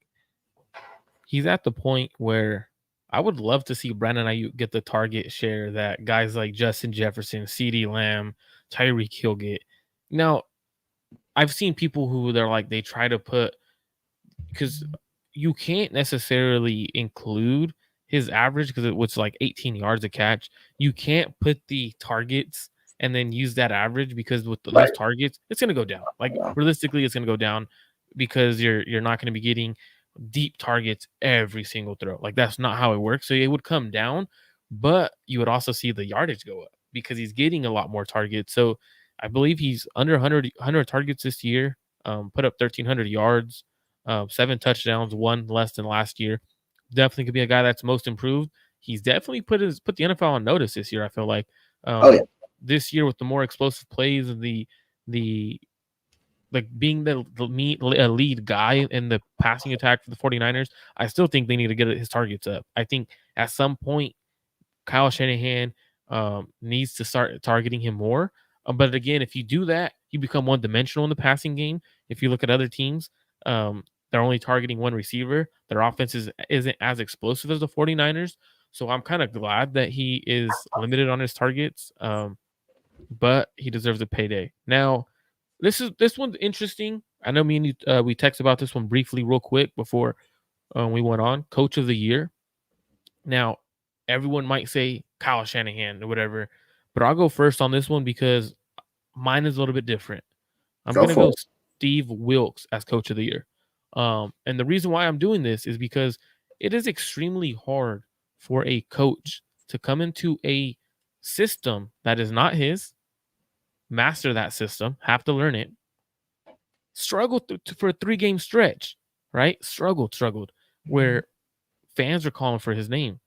he's at the point where I would love to see Brandon Ayuk get the target share that guys like Justin Jefferson, CeeDee Lamb, Tyreek Hill get. Now, I've seen people who they're like, they try to put, because you can't necessarily include his average because it was like 18 yards a catch. You can't put the targets and then use that average because with those targets, it's going to go down. Like realistically, it's going to go down because you're not going to be getting deep targets every single throw. Like that's not how it works. So it would come down, but you would also see the yardage go up because he's getting a lot more targets. So I believe he's under 100 targets this year, put up 1,300 yards, 7 touchdowns, 1 less than last year. Definitely could be a guy that's most improved. He's definitely put the NFL on notice this year. I feel like this year with the more explosive plays and the like being the lead guy in the passing attack for the 49ers, I still think they need to get his targets up. I think at some point Kyle Shanahan needs to start targeting him more. But again, if you do that, you become one-dimensional in the passing game. If you look at other teams, they're only targeting one receiver. Their offense isn't as explosive as the 49ers. So I'm kind of glad that he is limited on his targets, but he deserves a payday. Now, this one's interesting. I know me and you, we texted about this one briefly real quick before we went on. Coach of the Year. Now, everyone might say Kyle Shanahan or whatever, but I'll go first on this one because mine is a little bit different. I'm going to go Steve Wilks as Coach of the Year. And the reason why I'm doing this is because it is extremely hard for a coach to come into a system that is not his, master that system, have to learn it, struggle for a 3-game stretch, right? Struggled, where fans are calling for his name.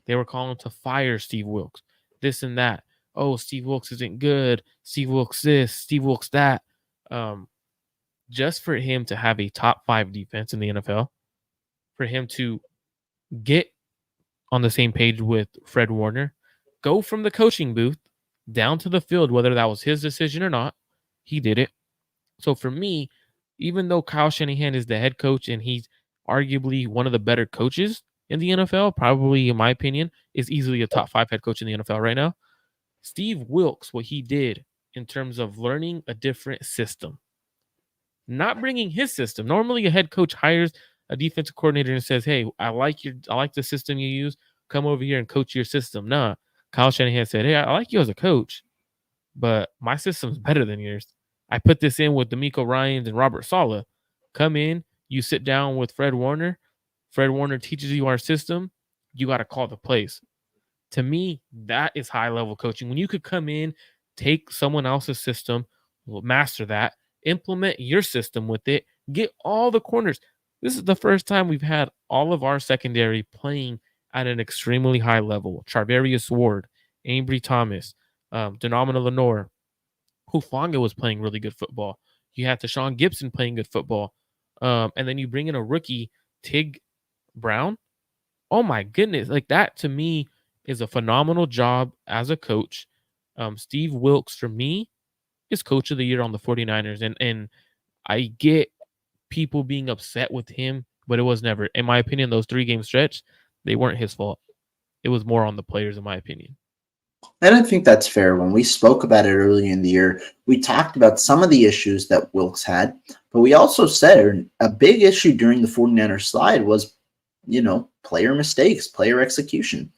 They were calling to fire Steve Wilks, this and that. Oh, Steve Wilks isn't good. Steve Wilks this, Steve Wilks that. Just for him to have a top 5 defense in the NFL, for him to get on the same page with Fred Warner, go from the coaching booth down to the field, whether that was his decision or not, he did it. So for me, even though Kyle Shanahan is the head coach and he's arguably one of the better coaches in the NFL, probably in my opinion, is easily a top 5 head coach in the NFL right now. Steve Wilks, what he did in terms of learning a different system, not bringing his system. Normally, a head coach hires a defensive coordinator and says, "Hey, I like the system you use. Come over here and coach your system." Nah, Kyle Shanahan said, "Hey, I like you as a coach, but my system's better than yours. I put this in with D'Amico Ryans and Robert Saleh. Come in, you sit down with Fred Warner. Fred Warner teaches you our system. You got to call the plays." To me, that is high level coaching. When you could come in, take someone else's system, master that, implement your system with it, get all the corners. This is the first time we've had all of our secondary playing at an extremely high level. Charvarius Ward, Ambry Thomas, Denomina Lenore, Hufanga was playing really good football. You had Tashawn Gibson playing good football. And then you bring in a rookie, Tig Brown. Oh my goodness. Like that to me is a phenomenal job as a coach. Steve Wilks for me is coach of the year on the 49ers. And I get people being upset with him, but it was never, in my opinion, those 3-game stretch, they weren't his fault. It was more on the players, in my opinion. And I think that's fair. When we spoke about it early in the year, we talked about some of the issues that Wilkes had, but we also said a big issue during the 49ers slide was, player mistakes, player execution.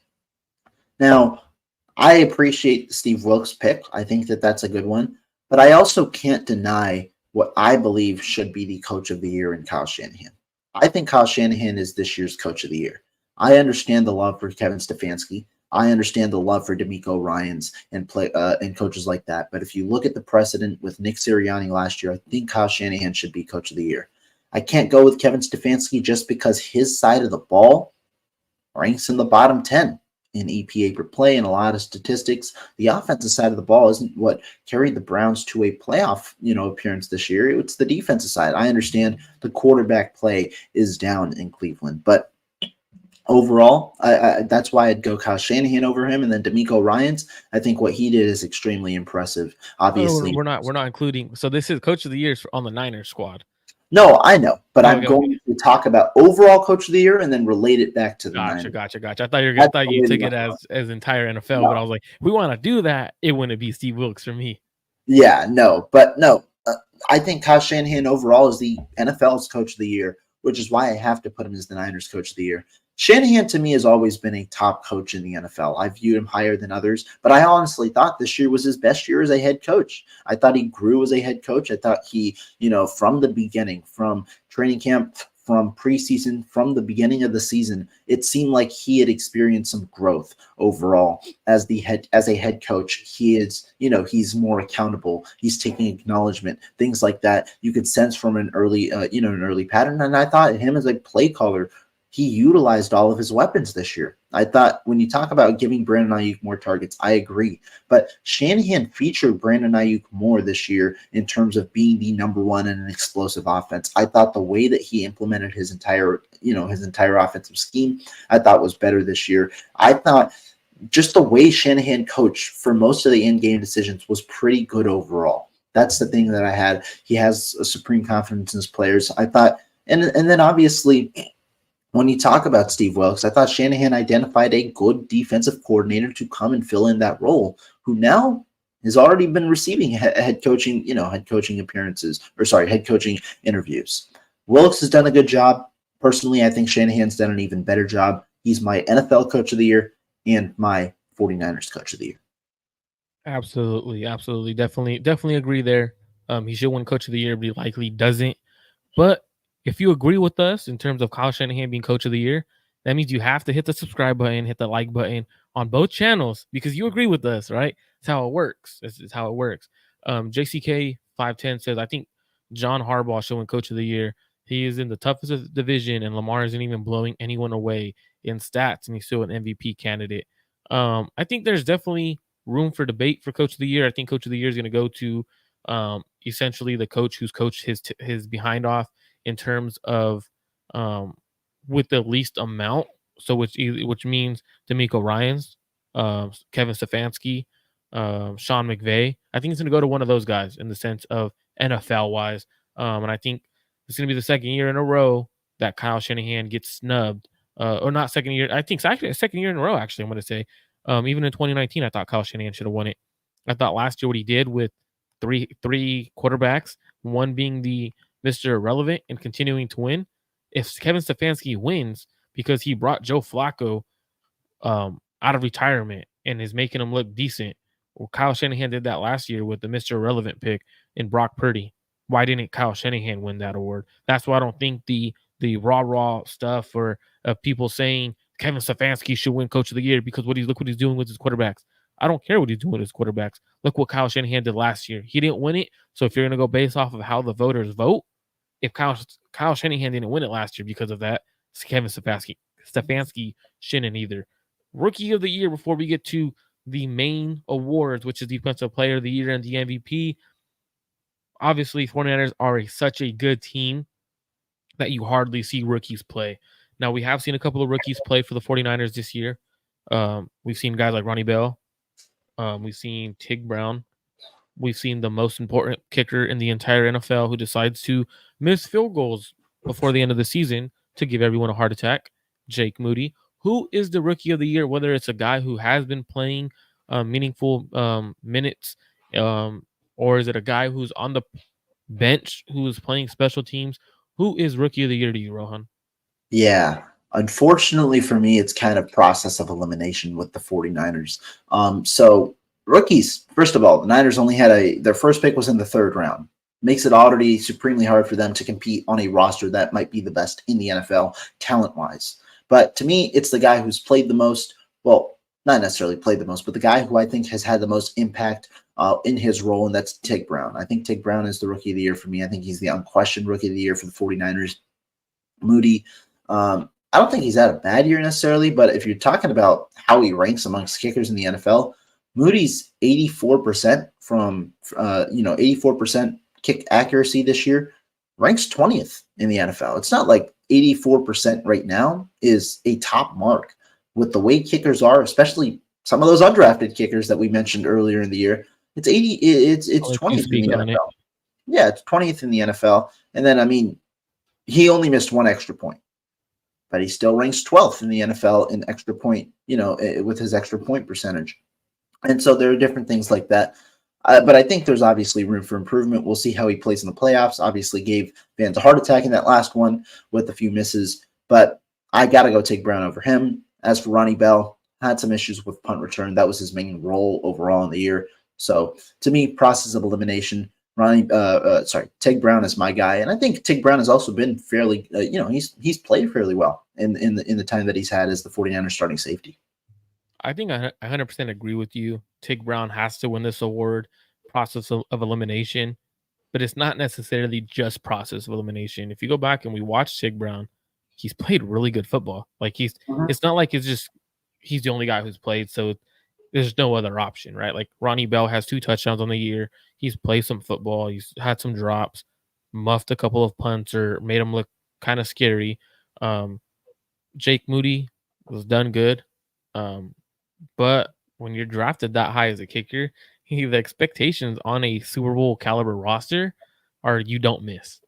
Now, I appreciate the Steve Wilkes pick. I think that that's a good one, but I also can't deny what I believe should be the coach of the year in Kyle Shanahan. I think Kyle Shanahan is this year's coach of the year. I understand the love for Kevin Stefanski. I understand the love for D'Amico Ryans and coaches like that. But if you look at the precedent with Nick Sirianni last year, I think Kyle Shanahan should be coach of the year. I can't go with Kevin Stefanski just because his side of the ball ranks in the bottom 10 in EPA per play and a lot of statistics. The offensive side of the ball isn't what carried the Browns to a playoff, appearance this year. It's the defensive side. I understand the quarterback play is down in Cleveland, but overall, that's why I'd go Kyle Shanahan over him, and then D'Amico Ryans. I think what he did is extremely impressive. No, Obviously, we're not including. So this is coach of the year on the Niners squad. no, I know, but Oh, I'm going to talk about overall coach of the year and then relate it back to the Niners. Gotcha. I thought I That's thought the you way took to it go. as entire NFL, but I No. was like, if we want to do that, it wouldn't be Steve Wilkes for me. Yeah, no, but no. I think Kyle Shanahan overall is the NFL's coach of the year, which is why I have to put him as the Niners coach of the year. Shanahan to me has always been a top coach in the NFL. I viewed him higher than others, but I honestly thought this year was his best year as a head coach. I thought he grew as a head coach. I thought he, from the beginning, from training camp, from preseason, from the beginning of the season, it seemed like he had experienced some growth overall as a head coach. He is, he's more accountable. He's taking acknowledgement, things like that. You could sense from an early pattern. And I thought him as a play caller, he utilized all of his weapons this year. I thought when you talk about giving Brandon Ayuk more targets, I agree. But Shanahan featured Brandon Ayuk more this year in terms of being the number one in an explosive offense. I thought the way that he implemented his entire offensive scheme, I thought was better this year. I thought just the way Shanahan coached for most of the in-game decisions was pretty good overall. That's the thing that I had. He has a supreme confidence in his players. I thought, and then obviously, when you talk about Steve Wilkes, I thought Shanahan identified a good defensive coordinator to come and fill in that role, who now has already been receiving head coaching interviews. Wilkes has done a good job. Personally, I think Shanahan's done an even better job. He's my NFL coach of the year and my 49ers coach of the year. Absolutely, definitely agree there. He should win coach of the year, but he likely doesn't. But if you agree with us in terms of Kyle Shanahan being coach of the year, that means you have to hit the subscribe button, hit the like button on both channels because you agree with us, right? It's how it works. It's how it works. JCK 510 says, I think John Harbaugh should win coach of the year. He is in the toughest division, and Lamar isn't even blowing anyone away in stats, and he's still an MVP candidate. I think there's definitely room for debate for coach of the year. I think coach of the year is going to go to essentially the coach who's coached his behind off in terms of with the least amount. So which means D'Amico Ryans, Kevin Stefanski, Sean McVay. I think it's going to go to one of those guys in the sense of NFL wise. And I think it's going to be the second year in a row that Kyle Shanahan gets snubbed. Or not second year. I think it's actually a second year in a row, actually, I'm going to say. Even in 2019, I thought Kyle Shanahan should have won it. I thought last year what he did with three quarterbacks, one being the Mr. Irrelevant and continuing to win. If Kevin Stefanski wins because he brought Joe Flacco out of retirement and is making him look decent, well, Kyle Shanahan did that last year with the Mr. Irrelevant pick in Brock Purdy. Why didn't Kyle Shanahan win that award? That's why I don't think the raw stuff or people saying Kevin Stefanski should win Coach of the Year because look what he's doing with his quarterbacks. I don't care what he's doing with his quarterbacks. Look what Kyle Shanahan did last year. He didn't win it. So if you're going to go based off of how the voters vote, if Kyle Shanahan didn't win it last year because of that, Kevin Stefanski shouldn't either. Rookie of the Year before we get to the main awards, which is Defensive Player of the Year and the MVP. Obviously, 49ers are such a good team that you hardly see rookies play. Now, we have seen a couple of rookies play for the 49ers this year. We've seen guys like Ronnie Bell. We've seen Tig Brown. We've seen the most important kicker in the entire NFL who decides to miss field goals before the end of the season to give everyone a heart attack, Jake Moody. Who is the Rookie of the Year, whether it's a guy who has been playing meaningful minutes, or is it a guy who's on the bench who is playing special teams? Who is rookie of the year to you, Rohan? Yeah. Unfortunately for me, it's kind of process of elimination with the 49ers. So rookies, first of all, the Niners only had their first pick was in the third round. Makes it already supremely hard for them to compete on a roster that might be the best in the NFL talent-wise. But to me, it's the guy who's played the most. Well, not necessarily played the most, but the guy who I think has had the most impact in his role, and that's Tig Brown. I think Tig Brown is the rookie of the year for me. I think he's the unquestioned rookie of the year for the 49ers. Moody, I don't think he's had a bad year necessarily, but if you're talking about how he ranks amongst kickers in the NFL, Moody's 84% from 84% kick accuracy this year, ranks 20th in the NFL. It's not like 84% right now is a top mark with the way kickers are, especially some of those undrafted kickers that we mentioned earlier in the year. It's 80. It's I'll let you 20th in speak the on it. NFL. Yeah, it's 20th in the NFL. And then I mean, he only missed one extra point, but he still ranks 12th in the NFL in extra point, with his extra point percentage. And so there are different things like that. But I think there's obviously room for improvement. We'll see how he plays in the playoffs. Obviously gave fans a heart attack in that last one with a few misses, but I got to go take Brown over him. As for Ronnie Bell, had some issues with punt return. That was his main role overall in the year. So to me, process of elimination, Tig Brown is my guy, and I think Tig Brown has also been fairly, he's played fairly well in the time that he's had as the 49ers starting safety. I think I 100% agree with you. Tig Brown has to win this award, process of elimination, but it's not necessarily just process of elimination. If you go back and we watch Tig Brown, he's played really good football. Like Mhm. it's not like he's the only guy who's played, so there's no other option, right? Like Ronnie Bell has 2 touchdowns on the year. He's played some football. He's had some drops, muffed a couple of punts or made him look kind of scary. Um, Jake Moody was done good. Um, but when you're drafted that high as a kicker, the expectations on a Super Bowl caliber roster are you don't miss.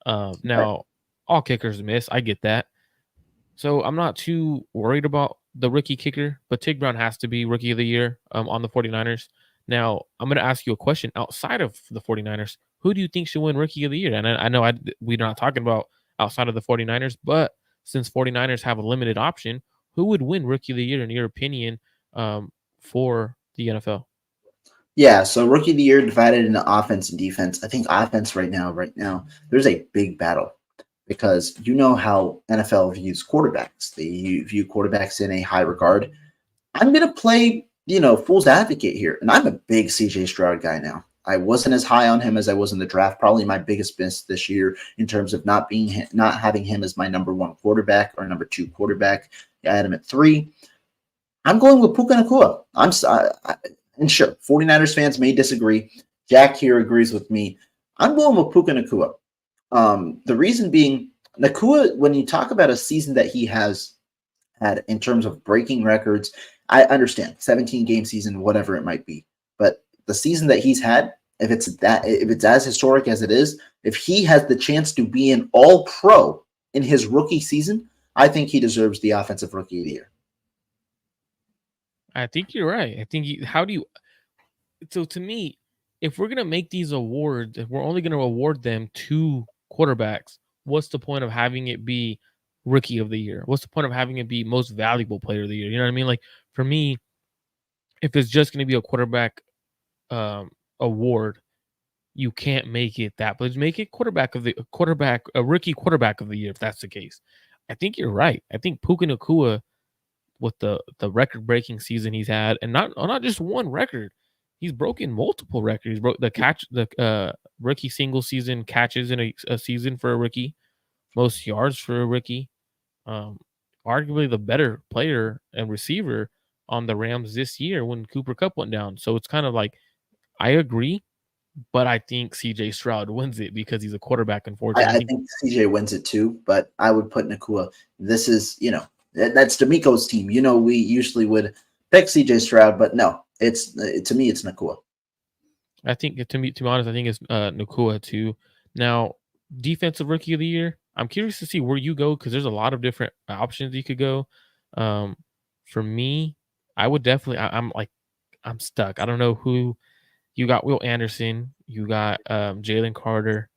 Right. Now, all kickers miss. I get that. So I'm not too worried about the rookie kicker, but Tig Brown has to be rookie of the year on the 49ers. Now, I'm going to ask you a question outside of the 49ers. Who do you think should win rookie of the year? And I know we're not talking about outside of the 49ers, but since 49ers have a limited option, who would win rookie of the year in your opinion for the NFL? Yeah, so rookie of the year divided into offense and defense. I think offense right now, there's a big battle because you know how NFL views quarterbacks. They view quarterbacks in a high regard. I'm going to play, fool's advocate here. And I'm a big CJ Stroud guy now. I wasn't as high on him as I was in the draft. Probably my biggest miss this year in terms of not having him as my number 1 quarterback or number 2 quarterback. I had him at 3. I'm going with Puka Nacua. And sure, 49ers fans may disagree. Jack here agrees with me. I'm going with Puka Nacua. The reason being, Nacua, when you talk about a season that he has had in terms of breaking records, I understand 17 game season, whatever it might be. But the season that he's had, if it's as historic as it is, if he has the chance to be an all pro in his rookie season, I think he deserves the offensive rookie of the year. I think you're right. I think how do you so to me, if we're gonna make these awards, if we're only gonna award them to quarterbacks, what's the point of having it be rookie of the year? What's the point of having it be most valuable player of the year? You know what I mean? Like for me, if it's just gonna be a quarterback award, you can't make it that, but make it a rookie quarterback of the year if that's the case. I think you're right. I think Puka Nacua with the record breaking season he's had, and not just one record. He's broken multiple records. He's broke the rookie single season catches in a season for a rookie, most yards for a rookie. Um, Arguably the better player and receiver on the Rams this year when Cooper Kupp went down. So it's kind of like I agree, but I think CJ Stroud wins it because he's a quarterback. Unfortunately, I think CJ wins it too, but I would put Nacua. This is, that's D'Amico's team. We usually would pick CJ Stroud, but no, to me, it's Nacua. I think to be honest, I think it's Nakua too. Now, defensive rookie of the year. I'm curious to see where you go because there's a lot of different options you could go. Um, for me, I would definitely. I'm like I'm stuck. I don't know who you got. Will Anderson, you got Jalen Carter,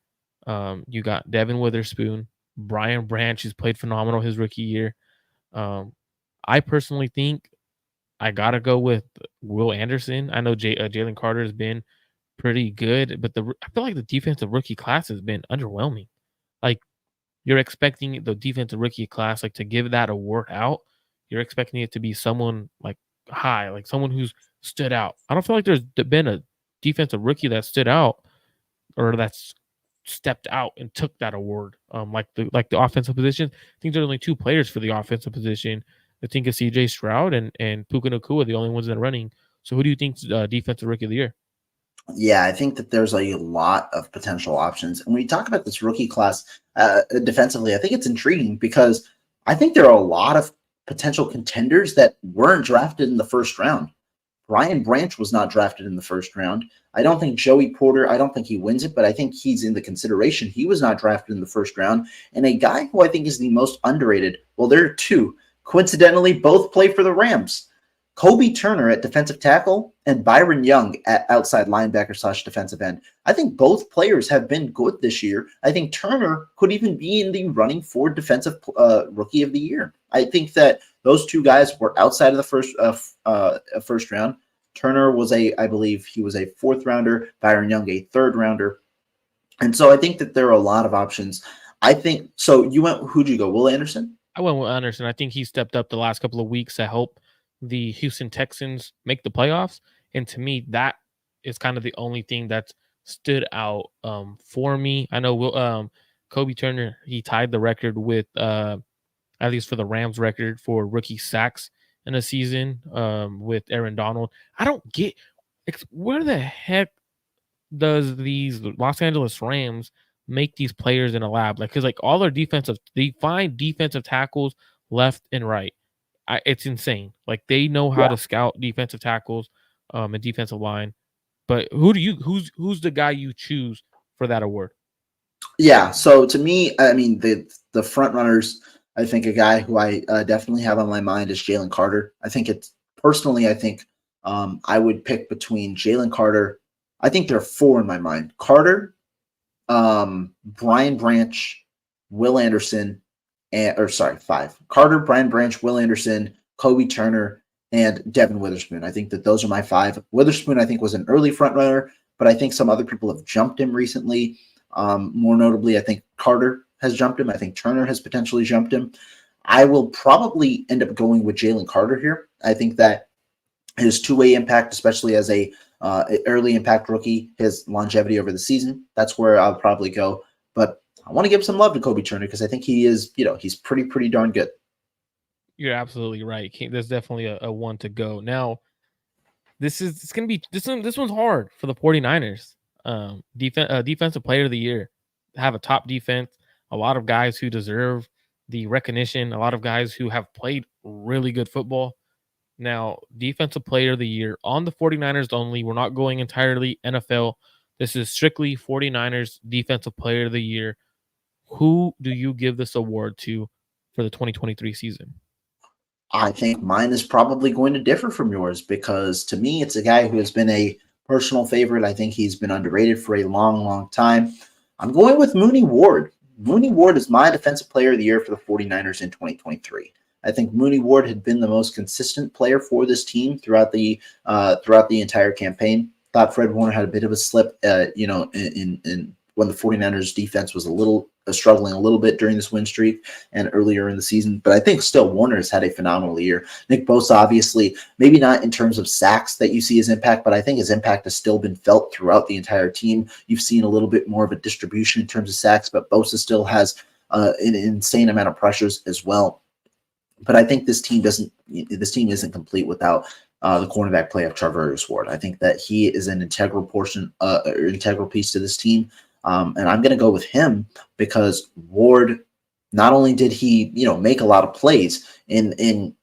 you got Devin Witherspoon, Brian Branch, who's played phenomenal his rookie year. Um, I personally think I gotta go with Will Anderson. I know Jalen Carter has been pretty good, but I feel like the defensive rookie class has been underwhelming. Like you're expecting the defensive rookie class like to give that award out. You're expecting it to be someone like high, like someone who's stood out. I don't feel like there's been a defensive rookie that stood out or that's stepped out and took that award. Like the offensive position. I think there's only two players for the offensive position. I think it's CJ Stroud and Puka Nacua, the only ones that are running. So who do you think's defensive rookie of the year? Yeah, I think that there's a lot of potential options. And when we talk about this rookie class defensively, I think it's intriguing because I think there are a lot of potential contenders that weren't drafted in the first round. Brian Branch was not drafted in the first round. I don't think Joey Porter, I don't think he wins it, but I think he's in the consideration. He was not drafted in the first round. And a guy who I think is the most underrated, well, there are two. Coincidentally, both play for the Rams. Kobe Turner at defensive tackle and Byron Young at outside linebacker / defensive end. I think both players have been good this year. I think Turner could even be in the running for defensive rookie of the year. I think that those two guys were outside of the first round. Turner was I believe he was a fourth rounder. Byron Young a third rounder. And so I think that there are a lot of options. I think so. Who'd you go? Will Anderson? I went with Anderson. I think he stepped up the last couple of weeks to help the Houston Texans make the playoffs. And to me, that is kind of the only thing that's stood out for me. I know Kobe Turner, he tied the record with at least for the Rams record for rookie sacks in a season with Aaron Donald. I don't get where the heck does these Los Angeles Rams make these players in a lab? Like, because like all their they find defensive tackles left and right. It's insane. Like they know how to scout defensive tackles and defensive line. But who's the guy you choose for that award? Yeah. So to me, I mean the front runners. I think a guy who I definitely have on my mind is Jalen Carter. I think it's personally. I think I would pick between Jalen Carter. I think there are four in my mind: Carter, Brian Branch, Will Anderson, five: Carter, Brian Branch, Will Anderson, Kobe Turner, and Devin Witherspoon. I think that those are my five. Witherspoon, I think, was an early front runner, but I think some other people have jumped him recently. More notably, I think Carter has jumped him. I think Turner has potentially jumped him. I will probably end up going with Jalen Carter here. I think that his two-way impact, especially as a early impact rookie, his longevity over the season, that's where I'll probably go. But I want to give some love to Kobe Turner because I think he is, he's pretty darn good. You're absolutely right. There's definitely a one to go. Now, this one's hard for the 49ers. Defensive player of the year. Have a top defense, a lot of guys who deserve the recognition, a lot of guys who have played really good football. Now, defensive player of the year on the 49ers only. We're not going entirely NFL. This is strictly 49ers defensive player of the year. Who do you give this award to for the 2023 season? I think mine is probably going to differ from yours because to me, it's a guy who has been a personal favorite. I think he's been underrated for a long time. I'm going with Mooney Ward. Mooney Ward is my defensive player of the year for the 49ers in 2023. I think Mooney Ward had been the most consistent player for this team throughout the entire campaign. Thought Fred Warner had a bit of a slip, in when the 49ers defense was struggling a little bit during this win streak and earlier in the season. But I think still Warner has had a phenomenal year. Nick Bosa, obviously, maybe not in terms of sacks that you see his impact, but I think his impact has still been felt throughout the entire team. You've seen a little bit more of a distribution in terms of sacks, but Bosa still has an insane amount of pressures as well. But I think this team isn't complete without the cornerback play of Charvarius Ward. I think that he is an integral piece to this team. And I'm going to go with him because Ward, not only did he, make a lot of plays in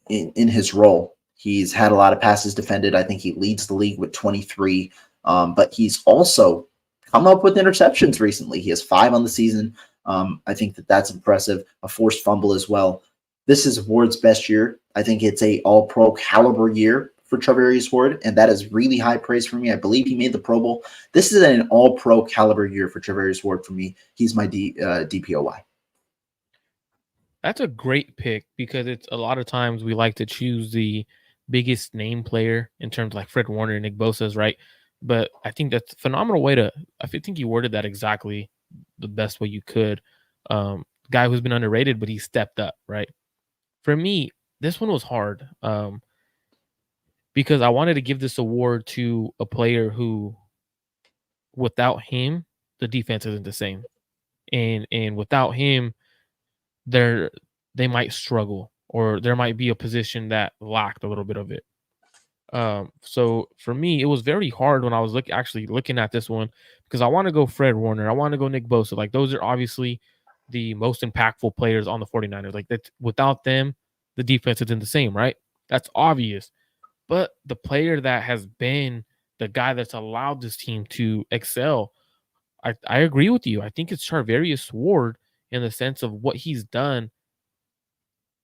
his role, he's had a lot of passes defended. I think he leads the league with 23, but he's also come up with interceptions recently. He has 5 on the season. I think that's impressive. A forced fumble as well. This is Ward's best year. I think it's a all-pro caliber year for Charvarius Ward, and that is really high praise for me. I believe he made the Pro Bowl. This is an all-pro caliber year for Charvarius Ward for me. He's my DPOY. That's a great pick because it's a lot of times we like to choose the biggest name player in terms of like Fred Warner and Nick Bosa's, right? But I think that's a phenomenal way to. I think you worded that exactly the best way you could. Guy who's been underrated, but he stepped up, right? For me, this one was hard because I wanted to give this award to a player who, without him, the defense isn't the same, and without him, they might struggle, or there might be a position that lacked a little bit of it. So for me, it was very hard when I was actually looking at this one because I want to go Fred Warner, I want to go Nick Bosa. Like those are obviously the most impactful players on the 49ers. Like that, without them, the defense isn't the same, right? That's obvious. But the player that has been the guy that's allowed this team to excel, I agree with you. I think it's Charvarius Ward in the sense of what he's done.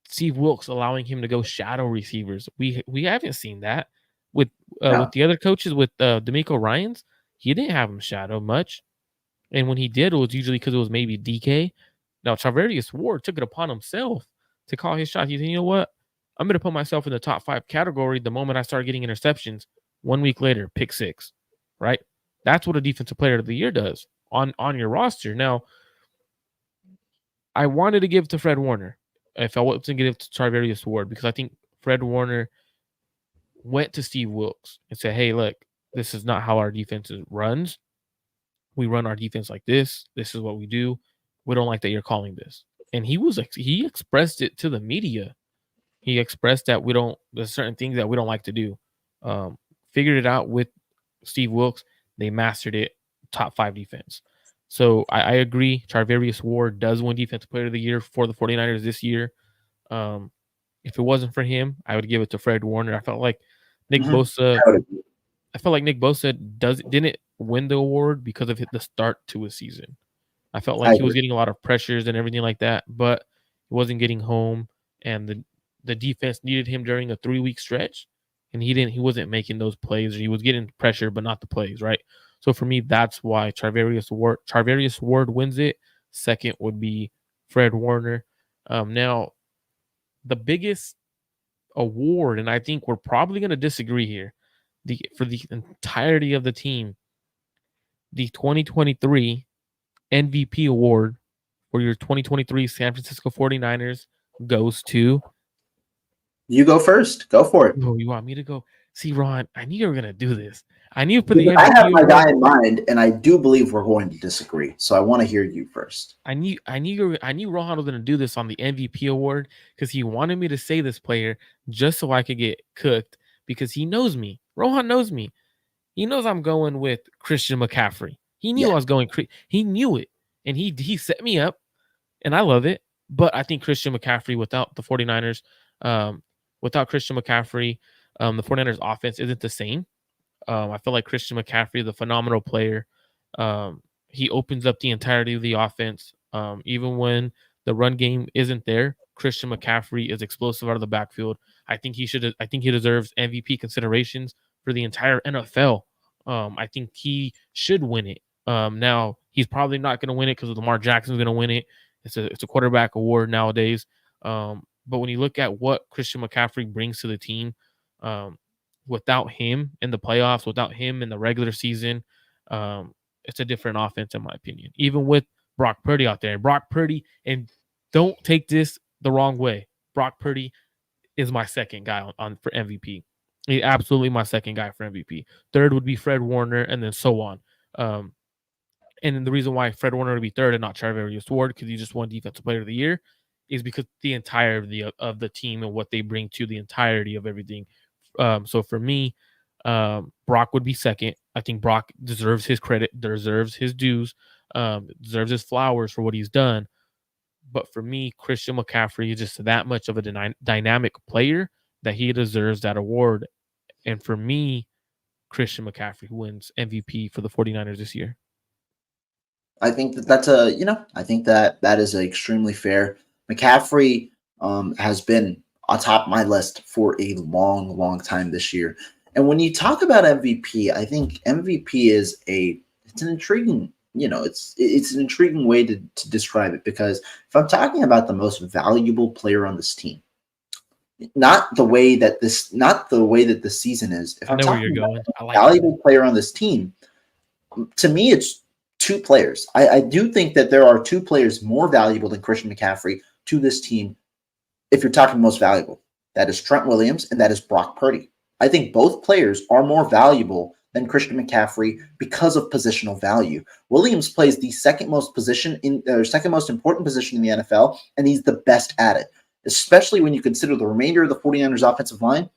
Steve Wilks allowing him to go shadow receivers. We haven't seen that with the other coaches. With D'Amico Ryans, he didn't have him shadow much, and when he did, it was usually because it was maybe DK. Now Charvarius Ward took it upon himself to call his shot. He said, "You know what? I'm going to put myself in the top 5 category." The moment I started getting interceptions, 1 week later, pick 6. Right? That's what a defensive player of the year does on your roster. Now, I wanted to give to Fred Warner if I wasn't going to give to Charvarius Ward because I think Fred Warner went to Steve Wilks and said, "Hey, look, this is not how our defense runs. We run our defense like this. This is what we do. We don't like that you're calling this." And he expressed it to the media. He expressed that there's certain things that we don't like to do. Figured it out with Steve Wilks. They mastered it. Top 5 defense. So I agree. Charvarius Ward does win Defensive Player of the Year for the 49ers this year. If it wasn't for him, I would give it to Fred Warner. I felt like Nick Bosa. I felt like Nick Bosa didn't win the award because of the start to his season. I felt like he was getting a lot of pressures and everything like that, but he wasn't getting home, and the defense needed him during a 3-week stretch, and he wasn't making those plays, or he was getting pressure but not the plays, right? So for me, that's why Charvarius Ward wins it. Second would be Fred Warner. Now, the biggest award, and I think we're probably going to disagree here, for the entirety of the team, the 2023 MVP award for your 2023 San Francisco 49ers goes to... You go first. Go for it. Oh, you want me to go? See, Ron, I knew you were going to do this. I knew for the MVP I have my guy in mind, and I do believe we're going to disagree. So I want to hear you first. I knew Rohan was going to do this on the MVP award because he wanted me to say this player just so I could get cooked because he knows me. Rohan knows me. He knows I'm going with Christian McCaffrey. He knew I was going. He knew it, and he set me up, and I love it. But I think Christian McCaffrey without the 49ers, without Christian McCaffrey, the 49ers offense isn't the same. I feel like Christian McCaffrey is a phenomenal player. He opens up the entirety of the offense. Even when the run game isn't there, Christian McCaffrey is explosive out of the backfield. I think he deserves MVP considerations for the entire NFL. I think he should win it. Now he's probably not going to win it because Lamar Jackson's going to win it. It's a quarterback award nowadays. But when you look at what Christian McCaffrey brings to the team, without him in the playoffs, without him in the regular season, it's a different offense in my opinion. Even with Brock Purdy out there, and Brock Purdy, and don't take this the wrong way, Brock Purdy is my second guy on for MVP. He's absolutely my second guy for MVP. Third would be Fred Warner, and then so on. And then the reason why Fred Warner would be third and not Charvarius Ward, because he just won Defensive Player of the Year, is because the entirety of the team and what they bring to the entirety of everything. So for me, Brock would be second. I think Brock deserves his credit, deserves his dues, deserves his flowers for what he's done. But for me, Christian McCaffrey is just that much of a dynamic player that he deserves that award. And for me, Christian McCaffrey wins MVP for the 49ers this year. I think I think that is extremely fair. McCaffrey has been atop my list for a long, long time this year. And when you talk about MVP, I think MVP is it's an intriguing, it's an intriguing way to describe it, because if I'm talking about the most valuable player on this team, not the way that this season is. If I I'm know where you're talking about going. I a like it. valuable player on this team, to me, it's two players. I do think that there are two players more valuable than Christian McCaffrey to this team. If you're talking most valuable, that is Trent Williams and that is Brock Purdy. I think both players are more valuable than Christian McCaffrey because of positional value. Williams plays the second most important position in the NFL, and he's the best at it, especially when you consider the remainder of the 49ers offensive line.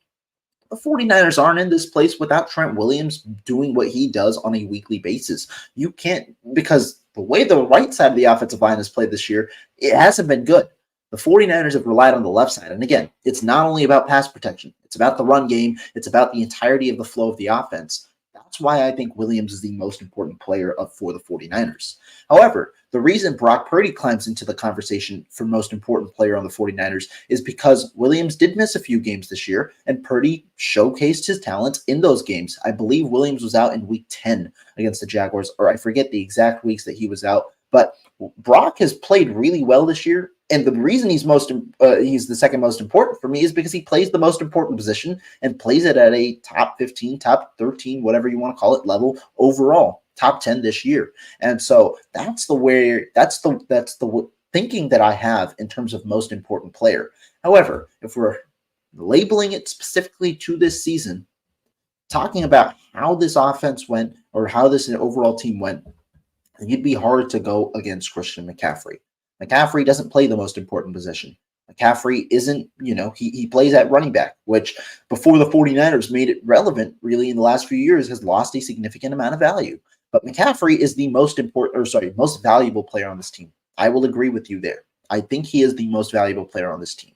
The 49ers aren't in this place without Trent Williams doing what he does on a weekly basis. You can't, because the way the right side of the offensive line has played this year, it hasn't been good. The 49ers have relied on the left side. And again, it's not only about pass protection, it's about the run game, it's about the entirety of the flow of the offense. That's why I think Williams is the most important player for the 49ers. However, the reason Brock Purdy climbs into the conversation for most important player on the 49ers is because Williams did miss a few games this year, and Purdy showcased his talents in those games. I believe Williams was out in week 10 against the Jaguars, or I forget the exact weeks that he was out, but Brock has played really well this year. And the reason he's the second most important for me is because he plays the most important position and plays it at a top 15, top 13, whatever you want to call it, level overall, top 10 this year. And so that's the thinking that I have in terms of most important player. However, if we're labeling it specifically to this season, talking about how this offense went or how this overall team went, it'd be hard to go against Christian McCaffrey. McCaffrey doesn't play the most important position. McCaffrey isn't, he plays at running back, which before the 49ers made it relevant really in the last few years has lost a significant amount of value. But McCaffrey is the most valuable player on this team. I will agree with you there. I think he is the most valuable player on this team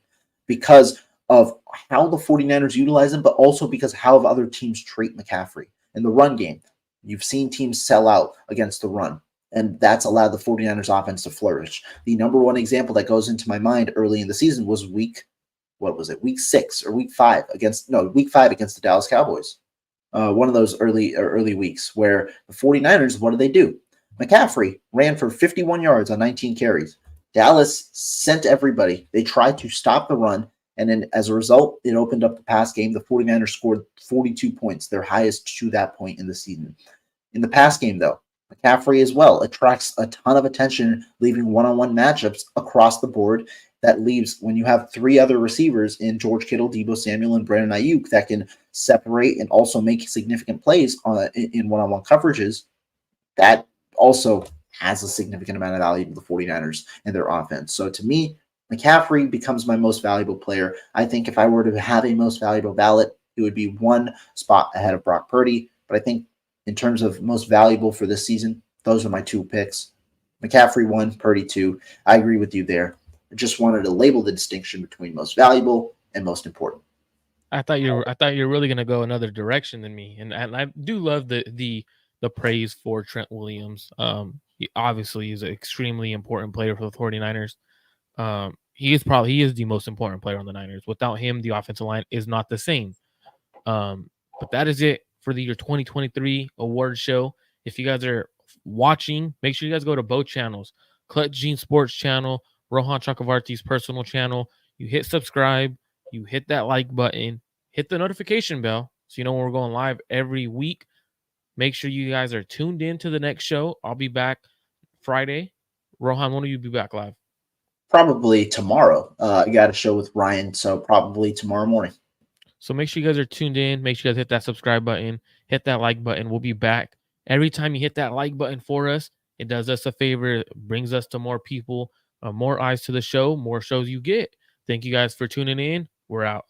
because of how the 49ers utilize him, but also because how other teams treat McCaffrey. In the run game, you've seen teams sell out against the run, and that's allowed the 49ers offense to flourish. The number one example that goes into my mind early in the season was week 6 or week 5 against the Dallas Cowboys. One of those early weeks where the 49ers, what do? McCaffrey ran for 51 yards on 19 carries. Dallas sent everybody. They tried to stop the run, and then as a result, it opened up the pass game. The 49ers scored 42 points, their highest to that point in the season. In the pass game, though, McCaffrey as well attracts a ton of attention, leaving one-on-one matchups across the board. That leaves, when you have three other receivers in George Kittle, Deebo Samuel, and Brandon Ayuk that can separate and also make significant plays in one-on-one coverages, that also has a significant amount of value to the 49ers and their offense. So to me, McCaffrey becomes my most valuable player. I think if I were to have a most valuable ballot, it would be one spot ahead of Brock Purdy. But I think in terms of most valuable for this season, those are my two picks. McCaffrey 1, Purdy 2. I agree with you there. I just wanted to label the distinction between most valuable and most important. I thought you were really gonna go another direction than me, and I do love the praise for Trent Williams. He obviously is an extremely important player for the 49ers. He is the most important player on the Niners. Without him, the offensive line is not the same. But that is it for the year 2023 award show. If you guys are watching, make sure you guys go to both channels, Clutch Gene Sports channel, Rohan Chakravarti's personal channel. You hit subscribe, you hit that like button, hit the notification bell so you know when we're going live every week. Make sure you guys are tuned in to the next show. I'll be back Friday. Rohan, when will you be back live? Probably tomorrow. I got a show with Ryan, so probably tomorrow morning. So make sure you guys are tuned in. Make sure you guys hit that subscribe button, hit that like button. We'll be back. Every time you hit that like button for us, it does us a favor. It brings us to more people, more eyes to the show, more shows you get. Thank you guys for tuning in. We're out.